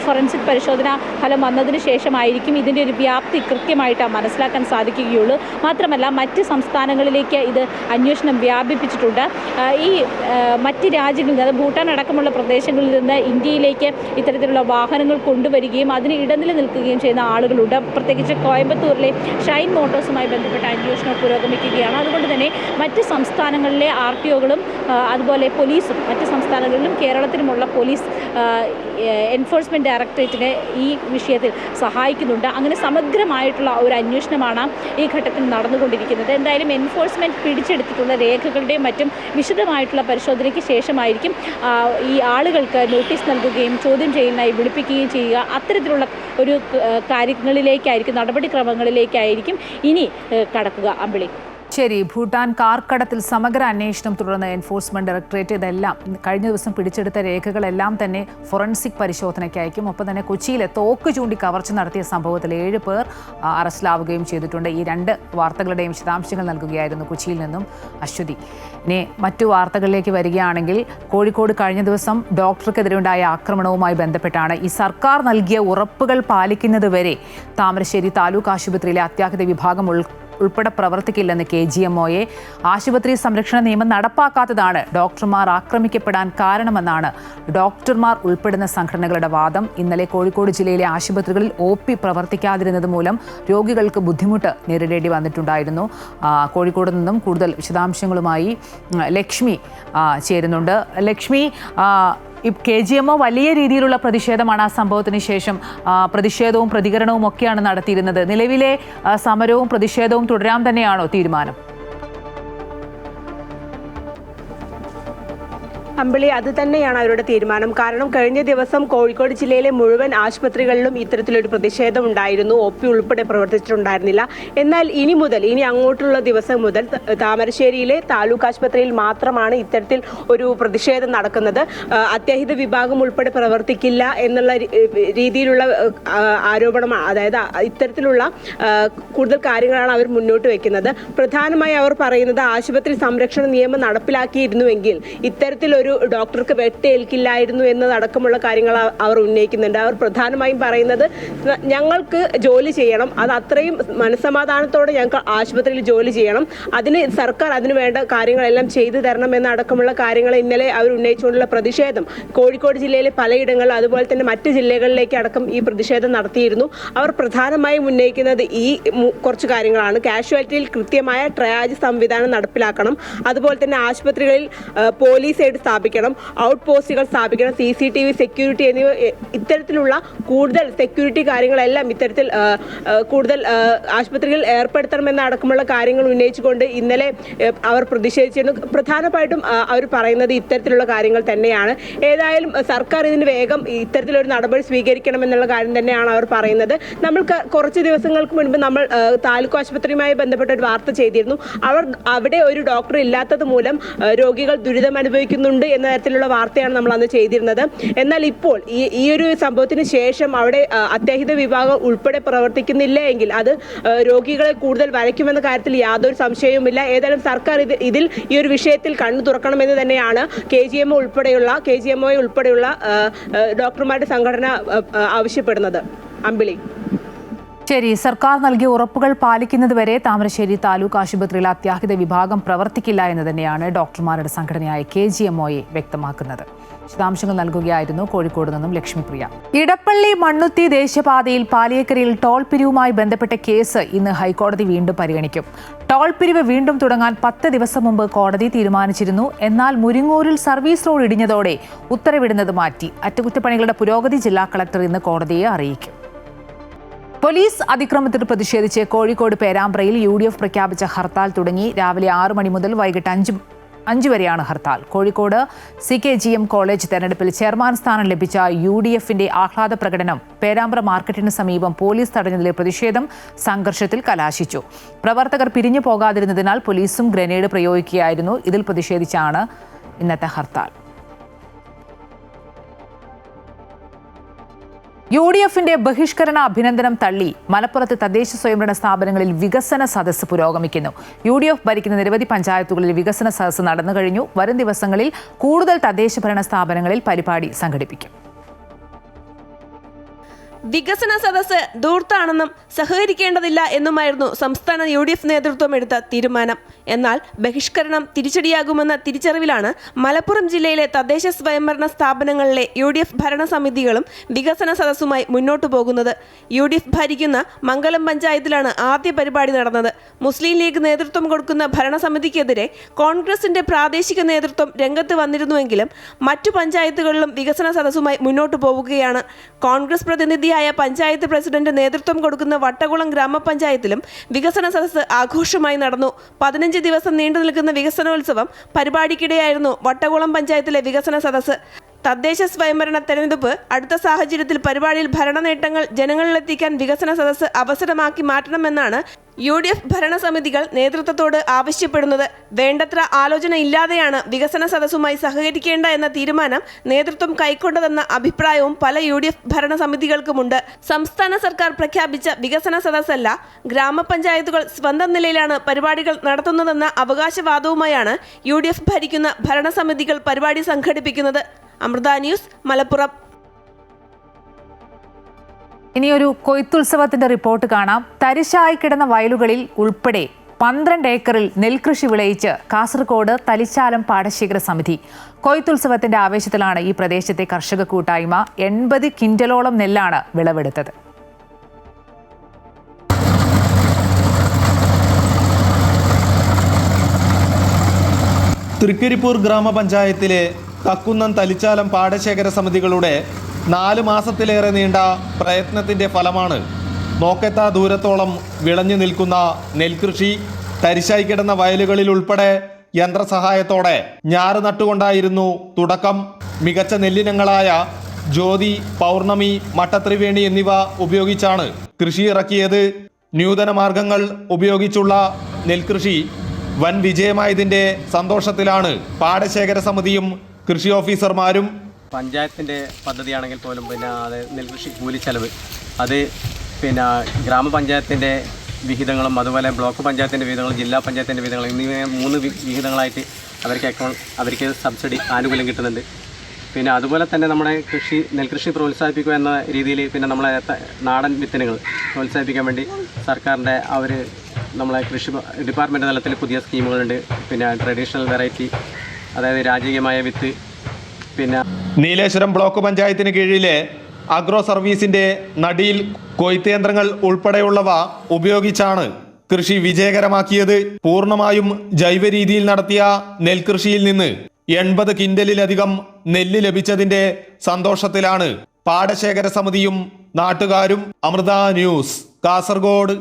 ഫോറൻസിക് പരിശോധന ഫലം വന്നതിന് ശേഷമായിരിക്കും ഇതിൻ്റെ ഒരു വ്യാപ്തി കൃത്യമായിട്ട് മനസ്സിലാക്കാൻ സാധിക്കുകയുള്ളൂ. മാത്രമല്ല മറ്റ് സംസ്ഥാനങ്ങളിലേക്ക് ഇത് അന്വേഷണം വ്യാപിപ്പിച്ചിട്ടുണ്ട്. ഈ മറ്റ് രാജ്യങ്ങളിൽ നിന്ന്, ഭൂട്ടാൻ അടക്കമുള്ള പ്രദേശങ്ങളിൽ നിന്ന് ഇന്ത്യയിലേക്ക് ഇത്തരത്തിലുള്ള വാഹനങ്ങൾ കൊണ്ടുവരികയും അതിന് ഇടനില നിൽക്കുകയും ചെയ്യുന്ന ആളുകളുണ്ട്. പ്രത്യേകിച്ച് കോയമ്പത്തൂരിലെ ഷൈൻ മോട്ടോഴ്സുമായി ബന്ധപ്പെട്ട അന്വേഷണം പുരോഗമിക്കുകയാണ്. അതുകൊണ്ട് തന്നെ മറ്റ് സംസ്ഥാനങ്ങളിലെ RTOകളും അതുപോലെ പോലീസും, മറ്റ് സംസ്ഥാനങ്ങളിലും കേരളത്തിലുമുള്ള പോലീസ് എൻഫോഴ്സ്മെൻറ്റ് ഡയറക്ടറേറ്റിനെ ഈ വിഷയത്തിൽ സഹായിക്കുന്നുണ്ട്. അങ്ങനെ സമഗ്രമായിട്ടുള്ള ഒരു അന്വേഷണമാണ് ഈ ഘട്ടത്തിൽ നടന്നുകൊണ്ടിരിക്കുന്നത്. എന്തായാലും എൻഫോഴ്സ്മെൻറ്റ് പിടിച്ചെടുത്തിട്ടുള്ള രേഖകളുടെയും മറ്റും വിശദമായിട്ടുള്ള പരിശോധനയ്ക്ക് ശേഷമായിരിക്കും ഈ ആളുകൾക്ക് നോട്ടീസ് നൽകുകയും ചോദ്യം ചെയ്യലിനായി വിളിപ്പിക്കുകയും ചെയ്യുക. അത്തരത്തിലുള്ള ഒരു കാര്യങ്ങളിലേക്കായിരിക്കും, നടപടിക്രമങ്ങളിലേക്കായിരിക്കും ഇനി കടക്കുക. അമ്പിളി. ശരി, ഭൂട്ടാൻ കാർക്കടത്തിൽ സമഗ്ര അന്വേഷണം തുടർന്ന് എൻഫോഴ്സ്മെന്റ് ഡയറക്ടറേറ്റ് ഇതെല്ലാം കഴിഞ്ഞ ദിവസം പിടിച്ചെടുത്ത രേഖകളെല്ലാം തന്നെ ഫോറൻസിക് പരിശോധനയ്ക്ക് അയക്കും. ഒപ്പം തന്നെ കൊച്ചിയിലെ തോക്ക് ചൂണ്ടി കവർച്ച നടത്തിയ സംഭവത്തിൽ 7 പേർ അറസ്റ്റിലാവുകയും ചെയ്തിട്ടുണ്ട്. ഈ 2 വാർത്തകളുടെയും വിശദാംശങ്ങൾ നൽകുകയായിരുന്നു കൊച്ചിയിൽ നിന്നും അശ്വതി. ഇനി മറ്റു വാർത്തകളിലേക്ക് വരികയാണെങ്കിൽ, കോഴിക്കോട് കഴിഞ്ഞ ദിവസം ഡോക്ടർക്കെതിരെ ഉണ്ടായ ആക്രമണവുമായി ബന്ധപ്പെട്ടാണ് ഈ സർക്കാർ നൽകിയ ഉറപ്പുകൾ പാലിക്കുന്നതുവരെ താമരശ്ശേരി താലൂക്ക് ആശുപത്രിയിലെ അത്യാഹിത വിഭാഗം ഉൾപ്പെടെ പ്രവർത്തിക്കില്ലെന്ന് KGMOയെ ആശുപത്രി സംരക്ഷണ നിയമം നടപ്പാക്കാത്തതാണ് ഡോക്ടർമാർ ആക്രമിക്കപ്പെടാൻ കാരണമെന്നാണ് ഡോക്ടർമാർ ഉൾപ്പെടുന്ന സംഘടനകളുടെ വാദം. ഇന്നലെ കോഴിക്കോട് ജില്ലയിലെ ആശുപത്രികളിൽ OP പ്രവർത്തിക്കാതിരുന്നത് മൂലം രോഗികൾക്ക് ബുദ്ധിമുട്ട് നേരിടേണ്ടി വന്നിട്ടുണ്ടായിരുന്നു. കോഴിക്കോട് നിന്നും കൂടുതൽ വിശദാംശങ്ങളുമായി ലക്ഷ്മി ചേരുന്നുണ്ട്. ലക്ഷ്മി, KGMO വലിയ രീതിയിലുള്ള പ്രതിഷേധമാണ് ആ സംഭവത്തിന് ശേഷം പ്രതിഷേധവും പ്രതികരണവും ഒക്കെയാണ് നടത്തിയിരുന്നത്. നിലവിലെ സമരവും പ്രതിഷേധവും തുടരാൻ തന്നെയാണോ തീരുമാനം? അമ്പിളി, അത് തന്നെയാണ് അവരുടെ തീരുമാനം. കാരണം കഴിഞ്ഞ ദിവസം കോഴിക്കോട് ജില്ലയിലെ മുഴുവൻ ആശുപത്രികളിലും ഇത്തരത്തിലൊരു പ്രതിഷേധം ഉണ്ടായിരുന്നു. OP ഉൾപ്പെടെ പ്രവർത്തിച്ചിട്ടുണ്ടായിരുന്നില്ല. എന്നാൽ ഇനി അങ്ങോട്ടുള്ള ദിവസം മുതൽ താമരശ്ശേരിയിലെ താലൂക്ക് ആശുപത്രിയിൽ മാത്രമാണ് ഇത്തരത്തിൽ ഒരു പ്രതിഷേധം നടക്കുന്നത്. അത്യാഹിത വിഭാഗം ഉൾപ്പെടെ പ്രവർത്തിക്കില്ല എന്നുള്ള രീതിയിലുള്ള ആരോപണമാണ്. അതായത് ഇത്തരത്തിലുള്ള കൂടുതൽ കാര്യങ്ങളാണ് അവർ മുന്നോട്ട് വയ്ക്കുന്നത്. പ്രധാനമായി അവർ പറയുന്നത് ആശുപത്രി സംരക്ഷണ നിയമം നടപ്പിലാക്കിയിരുന്നുവെങ്കിൽ ഇത്തരത്തിലൊരു ഡോക്ടർക്ക് വെട്ടേൽക്കില്ലായിരുന്നു എന്നതടക്കമുള്ള കാര്യങ്ങൾ അവർ ഉന്നയിക്കുന്നുണ്ട്. അവർ പ്രധാനമായും പറയുന്നത് ഞങ്ങൾക്ക് ജോലി ചെയ്യണം, അത് അത്രയും മനസ്സമാധാനത്തോടെ ഞങ്ങൾക്ക് ആശുപത്രിയിൽ ജോലി ചെയ്യണം, സർക്കാർ അതിന് വേണ്ട കാര്യങ്ങളെല്ലാം ചെയ്തു തരണം എന്നടക്കമുള്ള കാര്യങ്ങൾ ഇന്നലെ അവർ ഉന്നയിച്ചുകൊണ്ടുള്ള പ്രതിഷേധം കോഴിക്കോട് ജില്ലയിലെ പലയിടങ്ങളിൽ അതുപോലെ തന്നെ മറ്റ് ജില്ലകളിലേക്ക് അടക്കം ഈ പ്രതിഷേധം നടത്തിയിരുന്നു. അവർ പ്രധാനമായും ഉന്നയിക്കുന്നത് ഈ കുറച്ച് കാര്യങ്ങളാണ്. കാഷ്വാലിറ്റിയിൽ കൃത്യമായ ട്രയാജ് സംവിധാനം നടപ്പിലാക്കണം, അതുപോലെ തന്നെ ആശുപത്രികളിൽ പോലീസ് എയ്ഡ് സ്ഥാപിക്കണം, ഔട്ട് പോസ്റ്റുകൾ സ്ഥാപിക്കണം, CCTV സെക്യൂരിറ്റി എന്നിവ ഇത്തരത്തിലുള്ള കൂടുതൽ സെക്യൂരിറ്റി കാര്യങ്ങളെല്ലാം ഇത്തരത്തിൽ കൂടുതൽ ആശുപത്രികളിൽ ഏർപ്പെടുത്തണമെന്നടക്കമുള്ള കാര്യങ്ങൾ ഉന്നയിച്ചുകൊണ്ട് ഇന്നലെ അവർ പ്രതിഷേധിച്ചിരുന്നു. പ്രധാനമായിട്ടും അവർ പറയുന്നത് ഇത്തരത്തിലുള്ള കാര്യങ്ങൾ തന്നെയാണ്. ഏതായാലും സർക്കാർ ഇതിന് വേഗം ഇത്തരത്തിലൊരു നടപടി സ്വീകരിക്കണമെന്നുള്ള കാര്യം തന്നെയാണ് അവർ പറയുന്നത്. നമ്മൾ കുറച്ച് ദിവസങ്ങൾക്ക് മുൻപ് നമ്മൾ താലൂക്ക് ആശുപത്രിയുമായി ബന്ധപ്പെട്ട ഒരു വാർത്ത ചെയ്തിരുന്നു. അവിടെ ഒരു ഡോക്ടർ ഇല്ലാത്തത് മൂലം രോഗികൾ ദുരിതം അനുഭവിക്കുന്നുണ്ട് എന്ന തരത്തിലുള്ള വാർത്തയാണ് നമ്മൾ അന്ന് ചെയ്തിരുന്നത്. എന്നാൽ ഇപ്പോൾ ഈ ഒരു സംഭവത്തിന് ശേഷം അവിടെ അത്യാഹിത വിഭാഗം ഉൾപ്പെടെ പ്രവർത്തിക്കുന്നില്ല എങ്കിൽ അത് രോഗികളെ കൂടുതൽ വലയ്ക്കുമെന്ന കാര്യത്തിൽ യാതൊരു സംശയവുമില്ല. ഏതായാലും സർക്കാർ ഇതിൽ ഈ ഒരു വിഷയത്തിൽ കണ്ണു തുറക്കണമെന്ന് തന്നെയാണ് KGMOയെ ഉൾപ്പെടെയുള്ള ഡോക്ടർമാരുടെ സംഘടന ആവശ്യപ്പെടുന്നത്. അമ്പിളി. ശരി, സർക്കാർ നൽകിയ ഉറപ്പുകൾ പാലിക്കുന്നതുവരെ താമരശ്ശേരി താലൂക്ക് ആശുപത്രിയിലെ അത്യാഹിത വിഭാഗം പ്രവർത്തിക്കില്ല എന്ന് തന്നെയാണ് ഡോക്ടർമാരുടെ സംഘടനയായ KGMOയെ വ്യക്തമാക്കുന്നത്. വിശദാംശങ്ങൾ നൽകുകയായിരുന്നു കോഴിക്കോട് നിന്നും ലക്ഷ്മിപ്രിയ. ഇടപ്പള്ളി മണ്ണുത്തി ദേശീയപാതയിൽ പാലിയേക്കരയിൽ ടോൾ പിരിവുമായി ബന്ധപ്പെട്ട കേസ് ഇന്ന് ഹൈക്കോടതി വീണ്ടും പരിഗണിക്കും. ടോൾ പിരിവ് വീണ്ടും തുടങ്ങാൻ 10 ദിവസം മുമ്പ് കോടതി തീരുമാനിച്ചിരുന്നു. എന്നാൽ മുരിങ്ങൂരിൽ സർവീസ് റോഡ് ഇടിഞ്ഞതോടെ ഉത്തരവിടുന്നത് മാറ്റി. അറ്റകുറ്റപ്പണികളുടെ പുരോഗതി ജില്ലാ കളക്ടർ ഇന്ന് കോടതിയെ അറിയിക്കും. പോലീസ് അതിക്രമത്തിൽ പ്രതിഷേധിച്ച് കോഴിക്കോട് പേരാമ്പ്രയിൽ UDF പ്രഖ്യാപിച്ച ഹർത്താൽ തുടങ്ങി. രാവിലെ 6 മണി മുതൽ വൈകിട്ട് 5 വരെയാണ് ഹർത്താൽ. കോഴിക്കോട് CKGM കോളേജ് തെരഞ്ഞെടുപ്പിൽ ചെയർമാൻ സ്ഥാനം ലഭിച്ച UDFന്റെ ആഹ്ലാദ പ്രകടനം പേരാമ്പ്ര മാർക്കറ്റിന് സമീപം പോലീസ് തടഞ്ഞതിലെ പ്രതിഷേധം സംഘർഷത്തിൽ കലാശിച്ചു. പ്രവർത്തകർ പിരിഞ്ഞു പോകാതിരുന്നതിനാൽ പോലീസും ഗ്രനേഡ് പ്രയോഗിക്കുകയായിരുന്നു. ഇതിൽ പ്രതിഷേധിച്ചാണ് ഇന്നത്തെ ഹർത്താൽ. UDFന്റെ ബഹിഷ്കരണ അഭിനന്ദനം തള്ളി മലപ്പുറത്ത് തദ്ദേശ സ്വയംഭരണ സ്ഥാപനങ്ങളിൽ വികസന സദസ്സ് പുരോഗമിക്കുന്നു. UDF ഭരിക്കുന്ന നിരവധി പഞ്ചായത്തുകളിൽ വികസന സദസ്സ് നടന്നു കഴിഞ്ഞു. വരും ദിവസങ്ങളിൽ കൂടുതൽ തദ്ദേശ ഭരണ സ്ഥാപനങ്ങളിൽ പരിപാടി സംഘടിപ്പിക്കും. വികസന സദസ്സ് ധൂർത്താണെന്നും സഹകരിക്കേണ്ടതില്ല എന്നുമായിരുന്നു സംസ്ഥാന UDF നേതൃത്വം എടുത്ത തീരുമാനം. എന്നാൽ ബഹിഷ്കരണം തിരിച്ചടിയാകുമെന്ന തിരിച്ചറിവിലാണ് മലപ്പുറം ജില്ലയിലെ തദ്ദേശ സ്വയംഭരണ സ്ഥാപനങ്ങളിലെ UDF ഭരണസമിതികളും വികസന സദസ്സുമായി മുന്നോട്ടു പോകുന്നത്. UDF ഭരിക്കുന്ന മംഗലം പഞ്ചായത്തിലാണ് ആദ്യ പരിപാടി നടന്നത്. മുസ്ലിം ലീഗ് നേതൃത്വം കൊടുക്കുന്ന ഭരണസമിതിക്കെതിരെ കോൺഗ്രസിന്റെ പ്രാദേശിക നേതൃത്വം രംഗത്ത് വന്നിരുന്നുവെങ്കിലും മറ്റു പഞ്ചായത്തുകളിലും വികസന സദസ്സുമായി മുന്നോട്ടു പോവുകയാണ്. കോൺഗ്രസ് പ്രതിനിധിയായ പഞ്ചായത്ത് പ്രസിഡന്റ് നേതൃത്വം കൊടുക്കുന്ന വട്ടകുളം ഗ്രാമപഞ്ചായത്തിലും വികസന സദസ്സ് ആഘോഷമായി നടന്നു. 15 ദിവസം നീണ്ടു നിൽക്കുന്ന വികസനോത്സവം പരിപാടിക്കിടെയായിരുന്നു വട്ടകുളം പഞ്ചായത്തിലെ വികസന സദസ്സ്. തദ്ദേശ സ്വയംഭരണ തെരഞ്ഞെടുപ്പ് അടുത്ത സാഹചര്യത്തിൽ പരിപാടിയിൽ ഭരണ നേട്ടങ്ങൾ ജനങ്ങളിലെത്തിക്കാൻ വികസന സദസ്സ് അവസരമാക്കി മാറ്റണമെന്നാണ് UDF ഭരണസമിതികൾ നേതൃത്വത്തോട് ആവശ്യപ്പെടുന്നത്. വേണ്ടത്ര ആലോചന ഇല്ലാതെയാണ് വികസന സദസ്സുമായി സഹകരിക്കേണ്ട എന്ന തീരുമാനം നേതൃത്വം കൈക്കൊണ്ടതെന്ന അഭിപ്രായവും പല UDF ഭരണസമിതികൾക്കുമുണ്ട്. സംസ്ഥാന സർക്കാർ പ്രഖ്യാപിച്ച വികസന സദസ്സല്ല, ഗ്രാമപഞ്ചായത്തുകൾ സ്വന്തം നിലയിലാണ് പരിപാടികൾ നടത്തുന്നതെന്ന അവകാശവാദവുമായാണ് UDF ഭരിക്കുന്ന ഭരണസമിതികൾ പരിപാടി സംഘടിപ്പിക്കുന്നത്. അമൃത ന്യൂസ്, മലപ്പുറം. ഇനിയൊരു കൊയ്ത്തുത്സവത്തിന്റെ റിപ്പോർട്ട് കാണാം. തരിശായി കിടന്ന വയലുകളിൽ ഉൾപ്പെടെ 12 ഏക്കറിൽ നെൽകൃഷി വിളയിച്ച് കാസർഗോഡ് തലിച്ചാലം പാടശേഖര സമിതി. കൊയ്ത്തുത്സവത്തിന്റെ ആവേശത്തിലാണ് ഈ പ്രദേശത്തെ കർഷക കൂട്ടായ്മ. 80 ക്വിന്റലോളം നെല്ലാണ് വിളവെടുത്തത്. തൃക്കരിപ്പൂർ ഗ്രാമപഞ്ചായത്തിലെ കക്കുന്നം തലിച്ചാലം പാടശേഖര സമിതികളുടെ 4 മാസത്തിലേറെ നീണ്ട പ്രയത്നത്തിൻ്റെ ഫലമാണ് നോക്കെത്താ ദൂരത്തോളം വിളഞ്ഞു നിൽക്കുന്ന നെൽകൃഷി. തരിശായി കിടന്ന വയലുകളിൽ ഉൾപ്പെടെ യന്ത്രസഹായത്തോടെ ഞാറ് നട്ടുകൊണ്ടായിരുന്നു തുടക്കം. മികച്ച നെല്ലിനങ്ങളായ ജ്യോതി, പൗർണമി, മട്ടത്രിവേണി എന്നിവ ഉപയോഗിച്ചാണ് കൃഷി ഇറക്കിയത്. നൂതന മാർഗങ്ങൾ ഉപയോഗിച്ചുള്ള നെൽകൃഷി വൻ വിജയമായതിൻ്റെ സന്തോഷത്തിലാണ് പാടശേഖര സമിതിയും കൃഷി ഓഫീസർമാരും. പഞ്ചായത്തിൻ്റെ പദ്ധതിയാണെങ്കിൽ പോലും അത് നെൽകൃഷി കൂലിച്ചെലവ് അത് ഗ്രാമപഞ്ചായത്തിൻ്റെ വിഹിതങ്ങളും അതുപോലെ ബ്ലോക്ക് പഞ്ചായത്തിൻ്റെ വിഹിതങ്ങളും ജില്ലാ പഞ്ചായത്തിൻ്റെ വിഹിതങ്ങളും എന്നിവ 3 വിഹിതങ്ങളായിട്ട് അവർക്ക് സബ്സിഡി ആനുകൂല്യം കിട്ടുന്നുണ്ട്. അതുപോലെ തന്നെ നമ്മുടെ നെൽകൃഷി പ്രോത്സാഹിപ്പിക്കുക എന്ന രീതിയിൽ നമ്മളെ നാടൻ വിത്തിനങ്ങൾ പ്രോത്സാഹിപ്പിക്കാൻ വേണ്ടി സർക്കാരിൻ്റെ നമ്മളെ കൃഷി ഡിപ്പാർട്ട്മെൻറ്റ് തലത്തിൽ പുതിയ സ്കീമുകളുണ്ട്. ട്രഡീഷണൽ വെറൈറ്റി, അതായത് രാജകീയമായ വിത്ത്. നീലേശ്വരം ബ്ലോക്ക് പഞ്ചായത്തിന് കീഴിലെ അഗ്രോ സർവീസിന്റെ നടിയിൽ കൊയ്ത്ത് യന്ത്രങ്ങൾ ഉൾപ്പെടെയുള്ളവ ഉപയോഗിച്ചാണ് കൃഷി വിജയകരമാക്കിയത്. പൂർണ്ണമായും ജൈവ രീതിയിൽ നടത്തിയ നെൽകൃഷിയിൽ നിന്ന് 80 ക്വിന്റലിലധികം നെല്ല് ലഭിച്ചതിന്റെ സന്തോഷത്തിലാണ് പാടശേഖര സമിതിയും നാട്ടുകാരും. അമൃത ന്യൂസ്, കാസർഗോഡ്.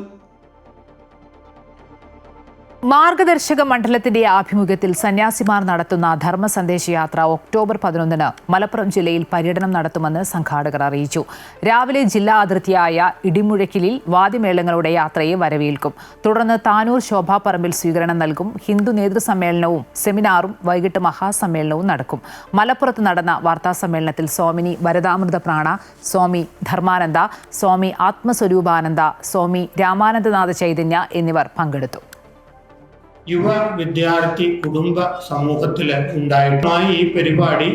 മാർഗദർശക മണ്ഡലത്തിന്റെ ആഭിമുഖ്യത്തിൽ സന്യാസിമാർ നടത്തുന്ന ധർമ്മ സന്ദേശയാത്ര ഒക്ടോബർ 11 മലപ്പുറം ജില്ലയിൽ പര്യടനം നടത്തുമെന്ന് സംഘാടകർ അറിയിച്ചു. രാവിലെ ജില്ലാ അതിർത്തിയായ ഇടിമുഴക്കിലിൽ വാദ്യമേളങ്ങളുടെ യാത്രയെ വരവേൽക്കും. തുടർന്ന് താനൂർ ശോഭാപ്പറമ്പിൽ സ്വീകരണം നൽകും. ഹിന്ദു നേതൃസമ്മേളനവും സെമിനാറും വൈകിട്ട് മഹാസമ്മേളനവും നടക്കും. മലപ്പുറത്ത് നടന്ന വാർത്താസമ്മേളനത്തിൽ സ്വാമിനി വരദാമൃത പ്രാണ, സ്വാമി ധർമാനന്ദ, സ്വാമി ആത്മസ്വരൂപാനന്ദ, സ്വാമി രാമാനന്ദനാഥ ചൈതന്യ എന്നിവർ പങ്കെടുത്തു. യുവ വിദ്യാർത്ഥി കുടുംബ സമൂഹത്തിൽ ഉണ്ടായിട്ടുമായി ഈ പരിപാടി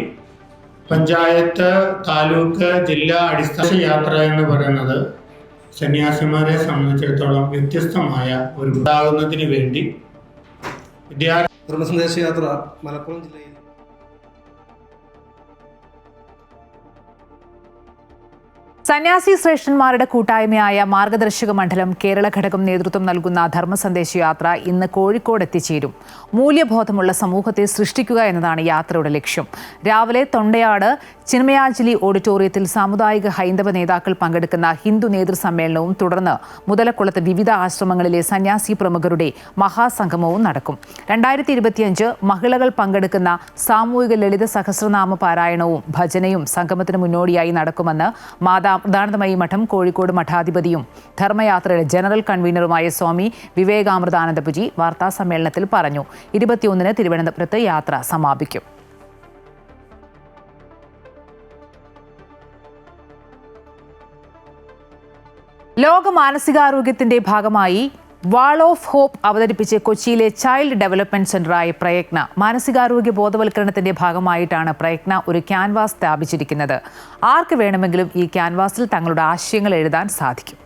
പഞ്ചായത്ത്, താലൂക്ക്, ജില്ലാ അടിസ്ഥാന യാത്ര എന്ന് പറയുന്നത് സന്യാസിമാരെ സംബന്ധിച്ചിടത്തോളം വ്യത്യസ്തമായ ഒരു ഉണ്ടാകുന്നതിന് വേണ്ടി ധർമ്മസന്ദേശയാത്ര മലപ്പുറം ജില്ലയിൽ സന്യാസി ശ്രേഷ്ഠന്മാരുടെ കൂട്ടായ്മയായ മാർഗദർശക മണ്ഡലം കേരള ഘടകം നേതൃത്വം നൽകുന്ന ധർമ്മസന്ദേശയാത്ര ഇന്ന് കോഴിക്കോട് എത്തിച്ചേരും. മൂല്യബോധമുള്ള സമൂഹത്തെ സൃഷ്ടിക്കുക എന്നതാണ് യാത്രയുടെ ലക്ഷ്യം. രാവിലെ തൊണ്ടയാട് ചിന്മയാഞ്ജലി ഓഡിറ്റോറിയത്തിൽ സാമുദായിക ഹൈന്ദവ നേതാക്കൾ പങ്കെടുക്കുന്ന ഹിന്ദു നേതൃസമ്മേളനവും തുടർന്ന് മുതലക്കുളത്ത് വിവിധ ആശ്രമങ്ങളിലെ സന്യാസി പ്രമുഖരുടെ മഹാസംഗമവും നടക്കും. 2025 മഹിളകൾ പങ്കെടുക്കുന്ന സാമൂഹിക ലളിത സഹസ്രനാമ പാരായണവും ഭജനയും സംഗമത്തിന് മുന്നോടിയായി നടക്കുമെന്ന് മാതാമൃതാനന്ദമയി മഠം കോഴിക്കോട് മഠാധിപതിയും ധർമ്മയാത്രയുടെ ജനറൽ കൺവീനറുമായ സ്വാമി വിവേകാമൃതാനന്ദപുജി വാർത്താസമ്മേളനത്തിൽ പറഞ്ഞു. 21 തിരുവനന്തപുരത്ത് യാത്ര സമാപിക്കും. ലോക മാനസികാരോഗ്യത്തിന്റെ ഭാഗമായി വാൾ ഓഫ് ഹോപ്പ് അവതരിപ്പിച്ച് കൊച്ചിയിലെ ചൈൽഡ് ഡെവലപ്മെന്റ് സെന്ററായ പ്രയത്ന മാനസികാരോഗ്യ ബോധവൽക്കരണത്തിന്റെ ഭാഗമായിട്ടാണ് പ്രയത്ന ഒരു ക്യാൻവാസ് സ്ഥാപിച്ചിരിക്കുന്നത്. ആർക്ക് വേണമെങ്കിലും ഈ ക്യാൻവാസിൽ തങ്ങളുടെ ആശയങ്ങൾ എഴുതാൻ സാധിക്കും.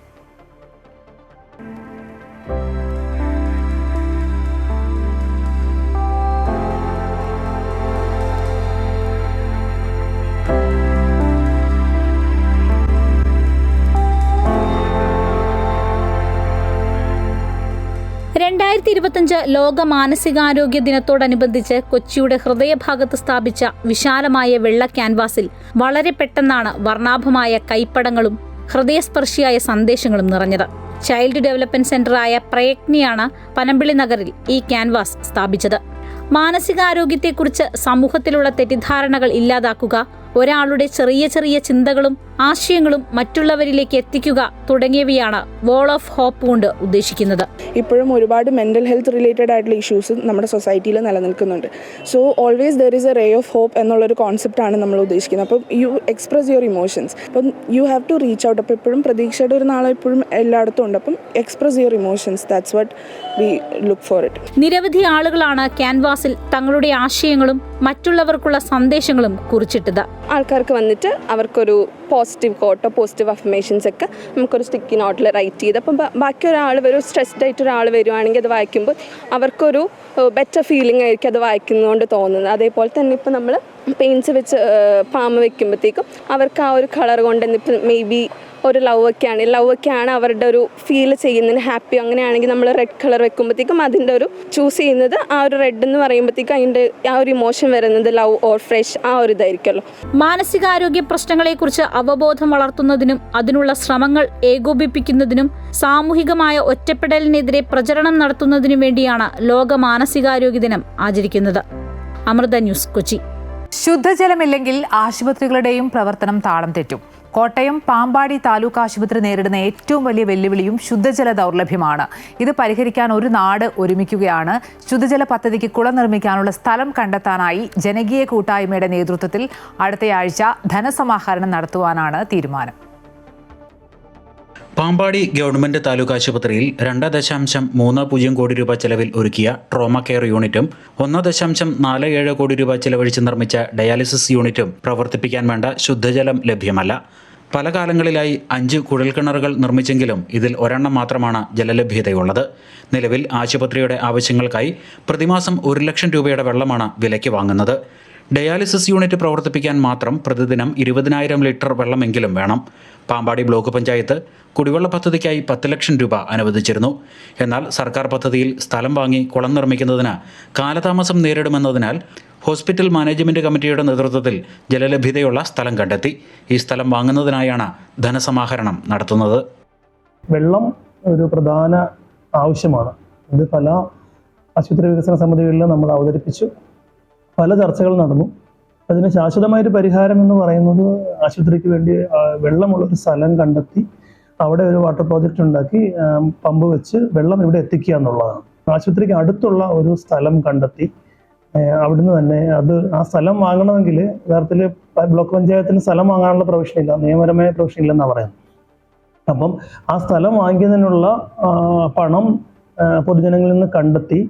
2025 ലോക മാനസികാരോഗ്യ ദിനത്തോടനുബന്ധിച്ച് കൊച്ചിയുടെ ഹൃദയഭാഗത്ത് സ്ഥാപിച്ച വിശാലമായ വെള്ള ക്യാൻവാസിൽ വളരെ പെട്ടെന്നാണ് വർണ്ണാഭമായ കൈപ്പടങ്ങളും ഹൃദയസ്പർശിയായ സന്ദേശങ്ങളും നിറഞ്ഞത്. ചൈൽഡ് ഡെവലപ്മെന്റ് സെന്ററായ പ്രയത്നിയാണ് പനമ്പിളി നഗറിൽ ഈ ക്യാൻവാസ് സ്ഥാപിച്ചത്. മാനസികാരോഗ്യത്തെക്കുറിച്ച് സമൂഹത്തിലുള്ള തെറ്റിദ്ധാരണകൾ ഇല്ലാതാക്കുക, ഒരാളുടെ ചെറിയ ചെറിയ ചിന്തകളും ആശയങ്ങളും മറ്റുള്ളവരിലേക്ക് എത്തിക്കുക തുടങ്ങിയവയാണ് വോൾ ഓഫ് ഹോപ്പ് കൊണ്ട് ഉദ്ദേശിക്കുന്നത്. ഇപ്പോഴും ഒരുപാട് മെൻ്റൽ ഹെൽത്ത് റിലേറ്റഡ് ആയിട്ടുള്ള ഇഷ്യൂസ് നമ്മുടെ സൊസൈറ്റിയിൽ നിലനിൽക്കുന്നുണ്ട്. So always there is a ray of hope എന്നുള്ളൊരു കോൺസെപ്റ്റാണ് നമ്മൾ ഉദ്ദേശിക്കുന്നത്. അപ്പം യു എക്സ്പ്രസ് യുവർ ഇമോഷൻസ്. അപ്പം you have to reach out. അപ്പോൾ എപ്പോഴും പ്രതീക്ഷയുടെ ഒരു നാളെ എപ്പോഴും എല്ലായിടത്തും ഉണ്ട്. അപ്പം express your emotions, that's what we look for it. നിരവധി ആളുകളാണ് ക്യാൻവാസിൽ തങ്ങളുടെ ആശയങ്ങളും മറ്റുള്ളവർക്കുള്ള സന്ദേശങ്ങളും കുറിച്ചിട്ടത്. ആൾക്കാർക്ക് വന്നിട്ട് അവർക്കൊരു പോസിറ്റീവ് കോട്ടോ പോസിറ്റീവ് അഫർമേഷൻസ് ഒക്കെ നമുക്കൊരു സ്റ്റിക്കി നോട്ടിൽ റൈറ്റ് ചെയ്ത്, അപ്പം ബാക്കി ഒരാൾ വരും, സ്ട്രെസ്ഡ് ആയിട്ട് ഒരാൾ വരുവാണെങ്കിൽ അത് വായിക്കുമ്പോൾ അവർക്കൊരു ബെറ്റർ ഫീലിംഗ് ആയിരിക്കും അത് വായിക്കുന്നതുകൊണ്ട് തോന്നുന്നത്. അതേപോലെ തന്നെ ഇപ്പോൾ നമ്മൾ പെയിൻറ്റ്സ് വെച്ച് പാമ്പ് വെക്കുമ്പോഴത്തേക്കും അവർക്ക് ആ ഒരു കളർ കൊണ്ട് ഇപ്പം മേ ബി ഒരു ലവ് ഒക്കെയാണ് അവരുടെ ഒരു ഫീൽ ചെയ്യുന്നതിന് ഹാപ്പി. അങ്ങനെയാണെങ്കിൽ നമ്മൾ റെഡ് കളർ വെക്കുമ്പോഴത്തേക്കും അതിൻ്റെ ഒരു ചൂസ് ചെയ്യുന്നത് ആ ഒരു റെഡ് എന്ന് പറയുമ്പോഴത്തേക്കും അതിൻ്റെ ആ ഒരു ഇമോഷൻ വരുന്നത് ലവ് ഓർ ഫ്രഷ് ആ ഒരു ഇതായിരിക്കുമല്ലോ. മാനസികാരോഗ്യ പ്രശ്നങ്ങളെക്കുറിച്ച് അവബോധം വളർത്തുന്നതിനും അതിനുള്ള ശ്രമങ്ങൾ ഏകോപിപ്പിക്കുന്നതിനും സാമൂഹികമായ ഒറ്റപ്പെടലിനെതിരെ പ്രചരണം നടത്തുന്നതിനും വേണ്ടിയാണ് ലോക മാനസികാരോഗ്യ ദിനം ആചരിക്കുന്നത്. അമൃത ന്യൂസ്, കൊച്ചി. ശുദ്ധജലമില്ലെങ്കിൽ ആശുപത്രികളുടെയും പ്രവർത്തനം താളം തെറ്റും. കോട്ടയം പാമ്പാടി താലൂക്ക് ആശുപത്രി നേരിടുന്ന ഏറ്റവും വലിയ വെല്ലുവിളിയും ശുദ്ധജല ദൗർലഭ്യമാണ്. ഇത് പരിഹരിക്കാൻ ഒരു നാട് ഒരുമിക്കുകയാണ്. ശുദ്ധജല പദ്ധതിക്ക് കുളം നിർമ്മിക്കാനുള്ള സ്ഥലം കണ്ടെത്താനായി ജനകീയ കൂട്ടായ്മയുടെ നേതൃത്വത്തിൽ അടുത്തയാഴ്ച ധനസമാഹരണം നടത്തുവാനാണ് തീരുമാനം. പാമ്പാടി ഗവൺമെന്റ് താലൂക്ക് ആശുപത്രിയിൽ 2.30 കോടി രൂപ ചെലവിൽ ഒരുക്കിയ ട്രോമ കെയർ യൂണിറ്റും 1.47 കോടി രൂപ ചെലവഴിച്ച് നിർമ്മിച്ച ഡയാലിസിസ് യൂണിറ്റും പ്രവർത്തിപ്പിക്കാൻ വേണ്ട ശുദ്ധജലം ലഭ്യമല്ല. പല കാലങ്ങളിലായി 5 കുഴൽക്കിണറുകൾ നിർമ്മിച്ചെങ്കിലും ഇതിൽ ഒരെണ്ണം മാത്രമാണ് ജലലഭ്യതയുള്ളത്. നിലവിൽ ആശുപത്രിയുടെ ആവശ്യങ്ങൾക്കായി പ്രതിമാസം 1 ലക്ഷം രൂപയുടെ വെള്ളമാണ് വിലയ്ക്ക് വാങ്ങുന്നത്. ഡയാലിസിസ് യൂണിറ്റ് പ്രവർത്തിപ്പിക്കാൻ മാത്രം പ്രതിദിനം 20,000 ലിറ്റർ വെള്ളമെങ്കിലും വേണം. പാമ്പാടി ബ്ലോക്ക് പഞ്ചായത്ത് കുടിവെള്ള പദ്ധതിക്കായി 10 ലക്ഷം രൂപ അനുവദിച്ചിരുന്നു. എന്നാൽ സർക്കാർ പദ്ധതിയിൽ സ്ഥലം വാങ്ങി കുളം നിർമ്മിക്കുന്നതിന് കാലതാമസം നേരിടുമെന്നതിനാൽ ഹോസ്പിറ്റൽ മാനേജ്മെന്റ് കമ്മിറ്റിയുടെ നേതൃത്വത്തിൽ ജലലഭ്യതയുള്ള സ്ഥലം കണ്ടെത്തി. ഈ സ്ഥലം വാങ്ങുന്നതിനായാണ് ധനസമാഹരണം നടത്തുന്നത്. വെള്ളം ഒരു പ്രധാന ആവശ്യമാണ്. ഇത് പല ആശുപത്രി വികസന സമിതികളിലും നമ്മൾ അവതരിപ്പിച്ചു. പല ചർച്ചകൾ നടന്നു. അതിന് ശാശ്വതമായൊരു പരിഹാരം എന്ന് പറയുന്നത് ആശുപത്രിക്ക് വേണ്ടി വെള്ളമുള്ളൊരു സ്ഥലം കണ്ടെത്തി അവിടെ ഒരു വാട്ടർ പ്രോജക്റ്റ് ഉണ്ടാക്കി പമ്പ് വെച്ച് വെള്ളം ഇവിടെ എത്തിക്കുക എന്നുള്ളതാണ്. ആശുപത്രിക്ക് അടുത്തുള്ള ഒരു സ്ഥലം കണ്ടെത്തി അവിടുന്ന് തന്നെ ആ സ്ഥലം വാങ്ങണമെങ്കിൽ യഥാർത്ഥത്തിൽ ബ്ലോക്ക് പഞ്ചായത്തിന് സ്ഥലം വാങ്ങാനുള്ള പ്രൊവിഷൻ ഇല്ല, നിയമപരമായ പ്രൊവിഷൻ ഇല്ലെന്നാണ് പറയുന്നത്. അപ്പം ആ സ്ഥലം വാങ്ങിക്കുന്നതിനുള്ള പണം പൊതുജനങ്ങളിൽ നിന്ന് കണ്ടെത്തി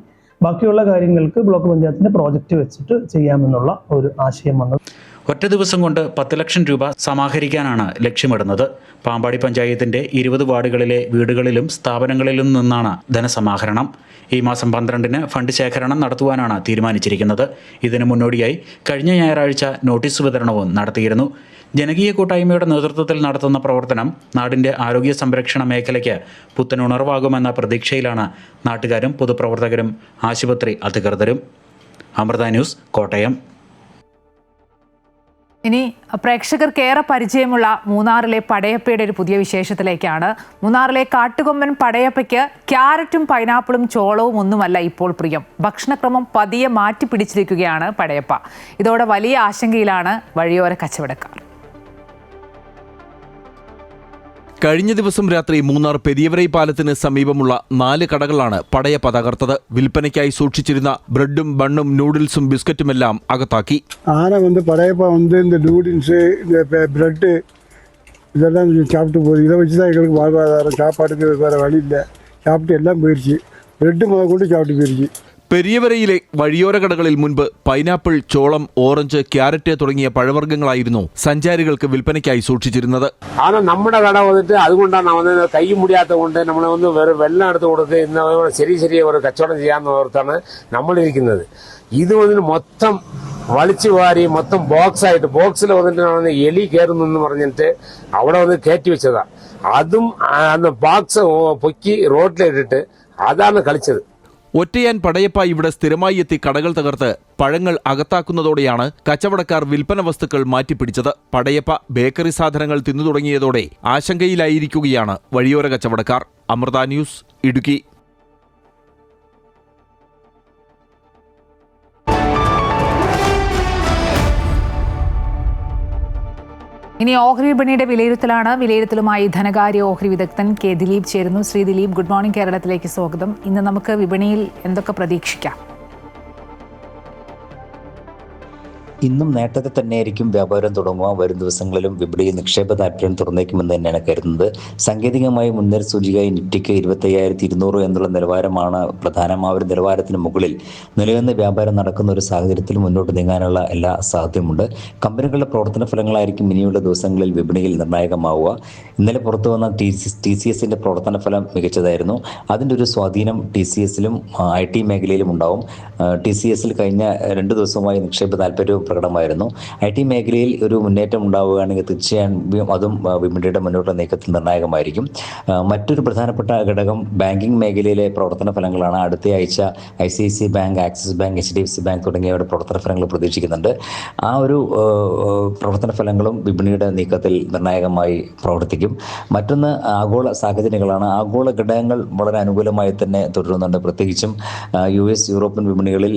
ബാക്കിയുള്ള കാര്യങ്ങൾക്ക് ബ്ലോക്ക് പഞ്ചായത്തിന്റെ പ്രോജക്റ്റ് വെച്ചിട്ട് ചെയ്യാമെന്നുള്ള ഒരു ആശയം വന്നു. ഒറ്റ ദിവസം കൊണ്ട് 10 ലക്ഷം രൂപ സമാഹരിക്കാനാണ് ലക്ഷ്യമിടുന്നത്. പാമ്പാടി പഞ്ചായത്തിന്റെ 20 വാർഡുകളിലെ വീടുകളിലും സ്ഥാപനങ്ങളിലും നിന്നാണ് ധനസമാഹരണം. ഈ മാസം 12-ന് ഫണ്ട് ശേഖരണം നടത്തുവാനാണ് തീരുമാനിച്ചിരിക്കുന്നത്. ഇതിനു മുന്നോടിയായി കഴിഞ്ഞ ഞായറാഴ്ച നോട്ടീസ് വിതരണവും നടത്തിയിരുന്നു. ജനകീയ കൂട്ടായ്മയുടെ നേതൃത്വത്തിൽ നടത്തുന്ന പ്രവർത്തനം നാടിൻ്റെ ആരോഗ്യ സംരക്ഷണ മേഖലയ്ക്ക് പുത്തനുണർവാകുമെന്ന പ്രതീക്ഷയിലാണ് നാട്ടുകാരും പൊതുപ്രവർത്തകരും ആശുപത്രി അധികൃതരും. അമൃത ന്യൂസ്, കോട്ടയം. ഇനി പ്രേക്ഷകർക്കേറെ പരിചയമുള്ള മൂന്നാറിലെ പടയപ്പയുടെ ഒരു പുതിയ വിശേഷത്തിലേക്കാണ്. മൂന്നാറിലെ കാട്ടുകൊമ്പൻ പടയപ്പയ്ക്ക് ക്യാരറ്റും പൈനാപ്പിളും ചോളവും ഒന്നുമല്ല ഇപ്പോൾ പ്രിയം. ഭക്ഷണക്രമം പതിയെ മാറ്റി പിടിച്ചിരിക്കുകയാണ് പടയപ്പ. ഇതോടെ വലിയ ആശങ്കയിലാണ് വഴിയോര കച്ചവടക്കാർ. കഴിഞ്ഞ ദിവസം രാത്രി മൂന്നാർ പെരിയവരൈ പാലത്തിന് സമീപമുള്ള 4 കടകളാണ് പടയപ്പ തകർത്തത്. വിൽപ്പനയ്ക്കായി സൂക്ഷിച്ചിരുന്ന ബ്രെഡും ബണ്ണും നൂഡിൽസും ബിസ്ക്കറ്റുമെല്ലാം അകത്താക്കി. ആന പടയപ്പ இந்த நூடுல்ஸு இந்த ப்ரெட்டு இதெல்லாம் சாப்பிட்டு போகுது. இதை வச்சு தான் எங்களுக்கு வாழ்வாதாரம். சாப்பாட்டுக்கு வேறு வழி இல்லை. சாப்பிட்டு எல்லாம் போயிடுச்சு. ப்ரெட்டு முதல் கொண்டு சாப்பிட்டு போயிடுச்சு. പെരിയവരയിലെ വഴിയോര കടകളിൽ മുൻപ് പൈനാപ്പിൾ, ചോളം, ഓറഞ്ച്, ക്യാരറ്റ് തുടങ്ങിയ പഴവർഗ്ഗങ്ങളായിരുന്നു സഞ്ചാരികൾക്ക് വിൽപ്പനയ്ക്കായി സൂക്ഷിച്ചിരുന്നത്. ஆனால் നമ്മുടെ കട വന്നിട്ട് അതുകൊണ്ടാണ് നമ്മൾ കൈ മുടിയാത്ത കൊണ്ട് നമ്മൾ വെറും വെള്ളം എടുത്ത് കൊടുത്ത് ഇന്ന ചെറിയ ഒരു കച്ചവടം ചെയ്യാമെന്ന് ഓർത്താണ് നമ്മളിരിക്കുന്നത്. ഇത് വന്നിട്ട് മൊത്തം വലിച്ചു വാരി മൊത്തം ബോക്സിൽ വന്നിട്ട് എലി കയറുന്നു പറഞ്ഞിട്ട് അവിടെ വന്ന് കയറ്റി വെച്ചതാ. അതും ബോക്സ് പൊക്കി റോഡിലിട്ടിട്ട് അതാണ് കളിച്ചത്. ഒറ്റയാൻ പടയപ്പ ഇവിടെ സ്ഥിരമായി എത്തി കടകൾ തകർത്ത് പഴങ്ങൾ അകത്താക്കുന്നതോടെയാണ് കച്ചവടക്കാർ വിൽപ്പന വസ്തുക്കൾ മാറ്റിപ്പിടിച്ചത്. പടയപ്പ ബേക്കറി സാധനങ്ങൾ തിന്നു തുടങ്ങിയതോടെ ആശങ്കയിലായിരിക്കുകയാണ് വഴിയോര കച്ചവടക്കാർ. അമൃത ന്യൂസ്, ഇടുക്കി. ഇനി ഓഹരി വിപണിയുടെ വിലയിരുത്തലുമായി ധനകാര്യ ഓഹരി വിദഗ്ധൻ കെ ദിലീപ് ചേരുന്നു. ശ്രീ ദിലീപ്, ഗുഡ് മോർണിംഗ് കേരളത്തിലേക്ക് സ്വാഗതം. ഇന്ന് നമുക്ക് വിപണിയിൽ എന്തൊക്കെ പ്രതീക്ഷിക്കാം? ഇന്നും നേട്ടത്തെ തന്നെയായിരിക്കും വ്യാപാരം തുടങ്ങുക. വരും ദിവസങ്ങളിലും വിപണിയിൽ നിക്ഷേപ താല്പര്യം തുറന്നേക്കുമെന്ന് തന്നെയാണ് കരുതുന്നത്. സാങ്കേതികമായി മുൻനിര സൂചികയായി നിഫ്റ്റിക്ക് 25,200 എന്നുള്ള നിലവാരമാണ് പ്രധാനം. ആ ഒരു നിലവാരത്തിന് മുകളിൽ നിലനിന്ന് വ്യാപാരം നടക്കുന്ന ഒരു സാഹചര്യത്തിൽ മുന്നോട്ട് നീങ്ങാനുള്ള എല്ലാ സാധ്യതയുമുണ്ട്. കമ്പനികളുടെ പ്രവർത്തന ഫലങ്ങളായിരിക്കും ഇനിയുള്ള ദിവസങ്ങളിൽ വിപണിയിൽ നിർണായകമാവുക. ഇന്നലെ പുറത്തു വന്ന TCSന്റെ പ്രവർത്തന ഫലം മികച്ചതായിരുന്നു. അതിൻ്റെ ഒരു സ്വാധീനം TCSലും IT മേഖലയിലും ഉണ്ടാവും. TCSൽ കഴിഞ്ഞ 2 ദിവസമായി നിക്ഷേപ താല്പര്യവും പ്രകടമായിരുന്നു. IT മേഖലയിൽ ഒരു മുന്നേറ്റം ഉണ്ടാവുകയാണെങ്കിൽ തീർച്ചയായും അതും വിപണിയുടെ മുന്നോട്ടുള്ള നീക്കത്തിൽ നിർണായകമായിരിക്കും. മറ്റൊരു പ്രധാനപ്പെട്ട ഘടകം ബാങ്കിംഗ് മേഖലയിലെ പ്രവർത്തന ഫലങ്ങളാണ്. അടുത്ത ആഴ്ച ICICI bank, axis bank, HDFC bank തുടങ്ങിയവരുടെ പ്രവർത്തന ഫലങ്ങൾ പ്രതീക്ഷിക്കുന്നുണ്ട്. ആ ഒരു പ്രവർത്തന ഫലങ്ങളും വിപണിയുടെ നീക്കത്തിൽ നിർണായകമായി പ്രവർത്തിക്കും. മറ്റൊന്ന് ആഗോള സാഹചര്യങ്ങളാണ്. ആഗോള ഘടകങ്ങൾ വളരെ അനുകൂലമായി തന്നെ തുടരുന്നുണ്ട്. പ്രത്യേകിച്ചും US, യൂറോപ്യൻ വിപണികളിൽ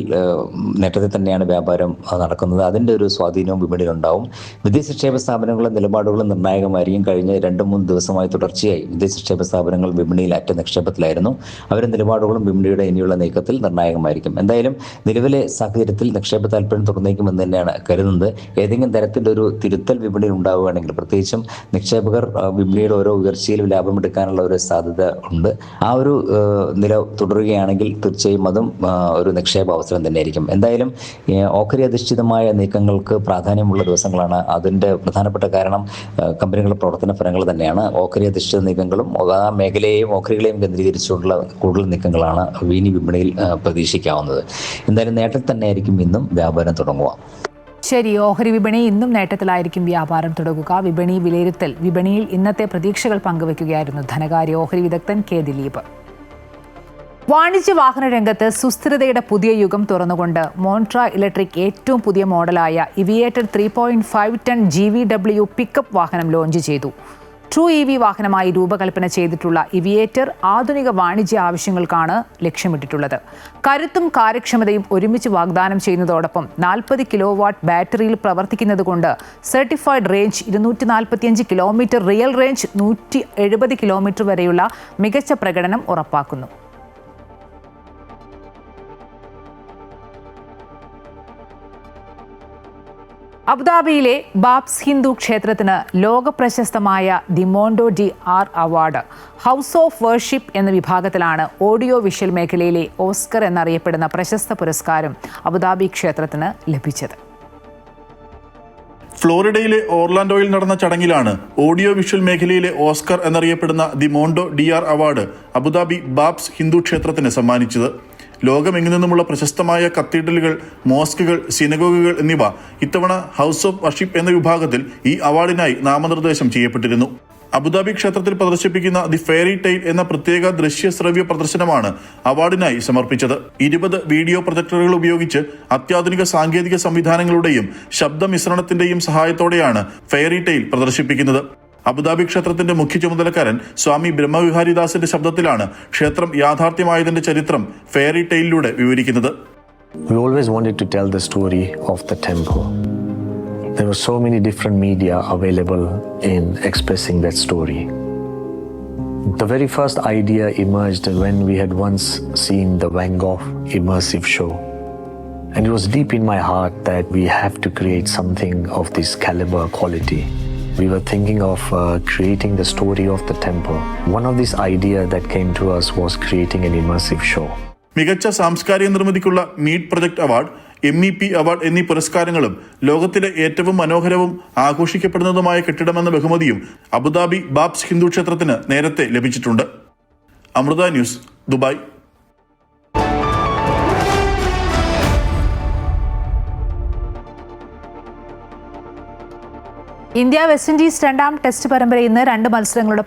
നേട്ടത്തിൽ തന്നെയാണ് വ്യാപാരം നടക്കുന്നത്. അതിൻ്റെ ഒരു സ്വാധീനവും വിപണിയിലുണ്ടാവും. വിദേശ നിക്ഷേപ സ്ഥാപനങ്ങളുടെ നിലപാടുകളും നിർണായകമായിരിക്കും. കഴിഞ്ഞ 2-3 ദിവസമായി തുടർച്ചയായി വിദേശ നിക്ഷേപ സ്ഥാപനങ്ങൾ വിപണിയിൽ അറ്റ നിക്ഷേപത്തിലായിരുന്നു. അവരുടെ നിലപാടുകളും വിപണിയുടെ ഇനിയുള്ള നീക്കത്തിൽ നിർണായകമായിരിക്കും. എന്തായാലും നിലവിലെ സാഹചര്യത്തിൽ നിക്ഷേപ താല്പര്യം തുറന്നേക്കുമെന്ന് തന്നെയാണ് കരുതുന്നത്. ഏതെങ്കിലും തരത്തിൻ്റെ ഒരു തിരുത്തൽ വിപണിയിൽ ഉണ്ടാവുകയാണെങ്കിൽ പ്രത്യേകിച്ചും നിക്ഷേപകർ വിപണിയുടെ ഓരോ ഉയർച്ചയിലും ലാഭമെടുക്കാനുള്ള ഒരു സാധ്യത ഉണ്ട്. ആ ഒരു നില തുടരുകയാണെങ്കിൽ തീർച്ചയായും അതും ഒരു നിക്ഷേപ അവസരം തന്നെയായിരിക്കും. എന്തായാലും ഓഹരി അധിഷ്ഠിതമായ നീക്കങ്ങൾക്ക് പ്രാധാന്യമുള്ള ദിവസങ്ങളാണ്. അതിൻ്റെ പ്രധാനപ്പെട്ട കാരണം കമ്പനികളുടെ പ്രവർത്തന ഫലങ്ങൾ തന്നെയാണ്. ഓഹരി അധിഷ്ഠിത നീക്കങ്ങളും ആ മേഖലയെയും ഓഹരികളെയും കേന്ദ്രീകരിച്ചുള്ള കൂടുതൽ നീക്കങ്ങളാണ് ഇനി വിപണിയിൽ പ്രതീക്ഷിക്കാവുന്നത്. എന്തായാലും നേട്ടത്തിൽ തന്നെയായിരിക്കും ഇന്നും വ്യാപാരം തുടങ്ങുക. ശരി, ഓഹരി വിപണി ഇന്നും നേട്ടത്തിലായിരിക്കും വ്യാപാരം തുടങ്ങുക. വിപണിയിൽ ഇന്നത്തെ പ്രതീക്ഷകൾ പങ്കുവയ്ക്കുകയായിരുന്നു ധനകാര്യ ഓഹരി വിദഗ്ധൻ കെ ദിലീപ്. വാണിജ്യ വാഹന രംഗത്ത് സുസ്ഥിരതയുടെ പുതിയ യുഗം തുറന്നുകൊണ്ട് മോൺട്ര ഇലക്ട്രിക് ഏറ്റവും പുതിയ മോഡലായ ഇവിയേറ്റർ 3.5 ടൺ GVW പിക്കപ്പ് വാഹനം ലോഞ്ച് ചെയ്തു. ട്രൂ EV വാഹനമായി രൂപകൽപ്പന ചെയ്തിട്ടുള്ള ഇവിയേറ്റർ ആധുനിക വാണിജ്യ ആവശ്യങ്ങൾക്കാണ് ലക്ഷ്യമിട്ടിട്ടുള്ളത്. കരുത്തും കാര്യക്ഷമതയും ഒരുമിച്ച് വാഗ്ദാനം ചെയ്യുന്നതോടൊപ്പം 40 കിലോവാട്ട് ബാറ്ററിയിൽ പ്രവർത്തിക്കുന്നതുകൊണ്ട് certified range 245 kilometre, real range 170 kilometre വരെയുള്ള മികച്ച പ്രകടനം ഉറപ്പാക്കുന്നു. അബുദാബിയിലെ ബാബ്സ് ഹിന്ദു ക്ഷേത്രത്തിന് ലോക പ്രശസ്തമായ the mondo DR award house of worship എന്ന വിഭാഗത്തിലാണ് ഓഡിയോ വിഷ്വൽ മേഖലയിലെ ഓസ്കർ എന്നറിയപ്പെടുന്ന പ്രശസ്ത പുരസ്കാരം അബുദാബി ക്ഷേത്രത്തിന് ലഭിച്ചത്. ഫ്ലോറിഡയിലെ ഓർലാൻഡോയിൽ നടന്ന ചടങ്ങിലാണ് ഓഡിയോ വിഷ്വൽ മേഖലയിലെ ഓസ്കർ എന്നറിയപ്പെടുന്ന the mondo DR award Abu Dhabi BAPS Hindu ക്ഷേത്രത്തിന് സമ്മാനിച്ചത്. ലോകമെങ്ങു നിന്നുമുള്ള പ്രശസ്തമായ കത്തീഡ്രലുകൾ, മോസ്കുകൾ, സിനഗോഗുകൾ എന്നിവ ഇത്തവണ ഹൗസ് ഓഫ് വർഷിപ്പ് എന്ന വിഭാഗത്തിൽ ഈ അവാർഡിനായി നാമനിർദ്ദേശം ചെയ്യപ്പെട്ടിരുന്നു. അബുദാബി ക്ഷേത്രത്തിൽ പ്രദർശിപ്പിക്കുന്ന ദി ഫെയറി ടെയിൽ എന്ന പ്രത്യേക ദൃശ്യ ശ്രവ്യ പ്രദർശനമാണ് അവാർഡിനായി സമർപ്പിച്ചത്. 20 വീഡിയോ പ്രൊജക്ടറുകൾ ഉപയോഗിച്ച് അത്യാധുനിക സാങ്കേതിക സംവിധാനങ്ങളുടെയും ശബ്ദമിശ്രണത്തിന്റെയും സഹായത്തോടെയാണ് ഫെയറി ടെയിൽ പ്രദർശിപ്പിക്കുന്നത്. അബുദാബി ക്ഷേത്രത്തിന്റെ മുഖ്യ ചുമതലക്കാരൻ സ്വാമി ബ്രഹ്മവിഹാരിദാസിന്റെ ശബ്ദത്തിലാണ് ക്ഷേത്രം യാഥാർത്ഥ്യമായതിന്റെ ചരിത്രം ഫെയറി ടെയിലിലൂടെ വിവരിക്കുന്നത്. We always wanted to tell the story of the temple. There were so many different media available in expressing that story. The very first idea emerged when we had once seen the Van Gogh immersive show. And it was deep in my heart that we have to create something of this caliber quality. We were thinking of creating the story of the temple. One of these ideas that came to us was creating an immersive show. മികച്ച സാംസ്കാരിക നിർമ്മിതിക്കുള്ള meet project award, MEP award എന്നീ പുരസ്കാരങ്ങളും ലോകത്തിലെ ഏറ്റവും മനോഹരവും ആഘോഷിക്കപ്പെടുന്നതുമായ കെട്ടിടമെന്ന ബഹുമതിയും അബുദാബി ബാബ്സ് ഹിന്ദു ക്ഷേത്രത്തിന് നേരത്തെ ലഭിച്ചിട്ടുണ്ട്. Amrita news, Dubai. India West Indies രണ്ടാം ടെസ്റ്റ് പരമ്പര ഇന്ന് 2 മത്സരങ്ങളുടെ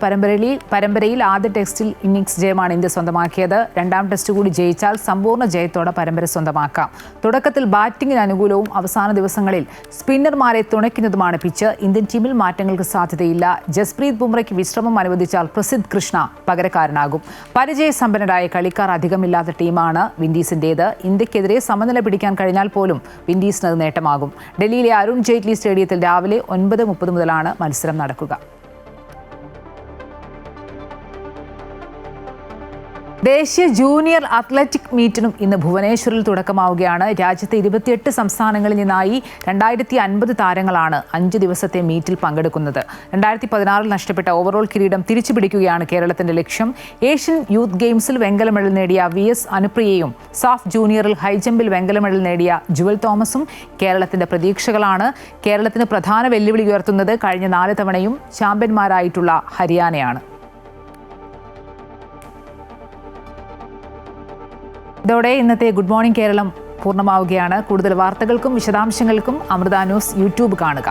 പരമ്പരയിൽ ആദ്യ ടെസ്റ്റിൽ ഇന്നിംഗ്സ് ജയമാണ് ഇന്ത്യ സ്വന്തമാക്കിയത്. രണ്ടാം ടെസ്റ്റ് കൂടി ജയിച്ചാൽ സമ്പൂർണ്ണ ജയത്തോടെ പരമ്പര സ്വന്തമാക്കാം. തുടക്കത്തിൽ ബാറ്റിംഗിന് അനുകൂലവും അവസാന ദിവസങ്ങളിൽ സ്പിന്നർമാരെ തുണയ്ക്കുന്നതുമാണ് പിച്ച്. ഇന്ത്യൻ ടീമിൽ മാറ്റങ്ങൾക്ക് സാധ്യതയില്ല. ജസ്പ്രീത് ബുംറയ്ക്ക് വിശ്രമം അനുവദിച്ചാൽ പ്രസിദ്ധ് കൃഷ്ണ പകരക്കാരനാകും. പരിചയസമ്പന്നരായ കളിക്കാർ അധികമില്ലാത്ത ടീമാണ് വിൻഡീസിന്റേത്. ഇന്ത്യക്കെതിരെ സമനില പിടിക്കാൻ കഴിഞ്ഞാൽ പോലും വിൻഡീസിന് നേട്ടമാകും. ഡൽഹിയിലെ അരുൺ ജെയ്റ്റ്ലി സ്റ്റേഡിയത്തിൽ രാവിലെ 9:30 മുതലാണ് മത്സരം നടക്കുക. ദേശീയ ജൂനിയർ അത്ലറ്റിക് മീറ്റിനും ഇന്ന് ഭുവനേശ്വറിൽ തുടക്കമാവുകയാണ്. രാജ്യത്തെ 28 സംസ്ഥാനങ്ങളിൽ നിന്നായി 2050 താരങ്ങളാണ് 5 ദിവസത്തെ മീറ്റിൽ പങ്കെടുക്കുന്നത്. 2016 നഷ്ടപ്പെട്ട ഓവറോൾ കിരീടം തിരിച്ചുപിടിക്കുകയാണ് കേരളത്തിന്റെ ലക്ഷ്യം. ഏഷ്യൻ യൂത്ത് ഗെയിംസിൽ വെങ്കല മെഡൽ നേടിയ VS അനുപ്രിയയും സാഫ് ജൂനിയറിൽ ഹൈജമ്പിൽ വെങ്കല മെഡൽ നേടിയ ജുവൽ തോമസും കേരളത്തിന്റെ പ്രതീക്ഷകളാണ്. കേരളത്തിന് പ്രധാന വെല്ലുവിളി ഉയർത്തുന്നത് കഴിഞ്ഞ 4 തവണയും ചാമ്പ്യന്മാരായിട്ടുള്ള ഹരിയാനയാണ്. ഇതോടെ ഇന്നത്തെ ഗുഡ് മോർണിംഗ് കേരളം പൂർണ്ണമാവുകയാണ്. കൂടുതൽ വാർത്തകൾക്കും വിശദാംശങ്ങൾക്കും അമൃത ന്യൂസ് യൂട്യൂബ് കാണുക.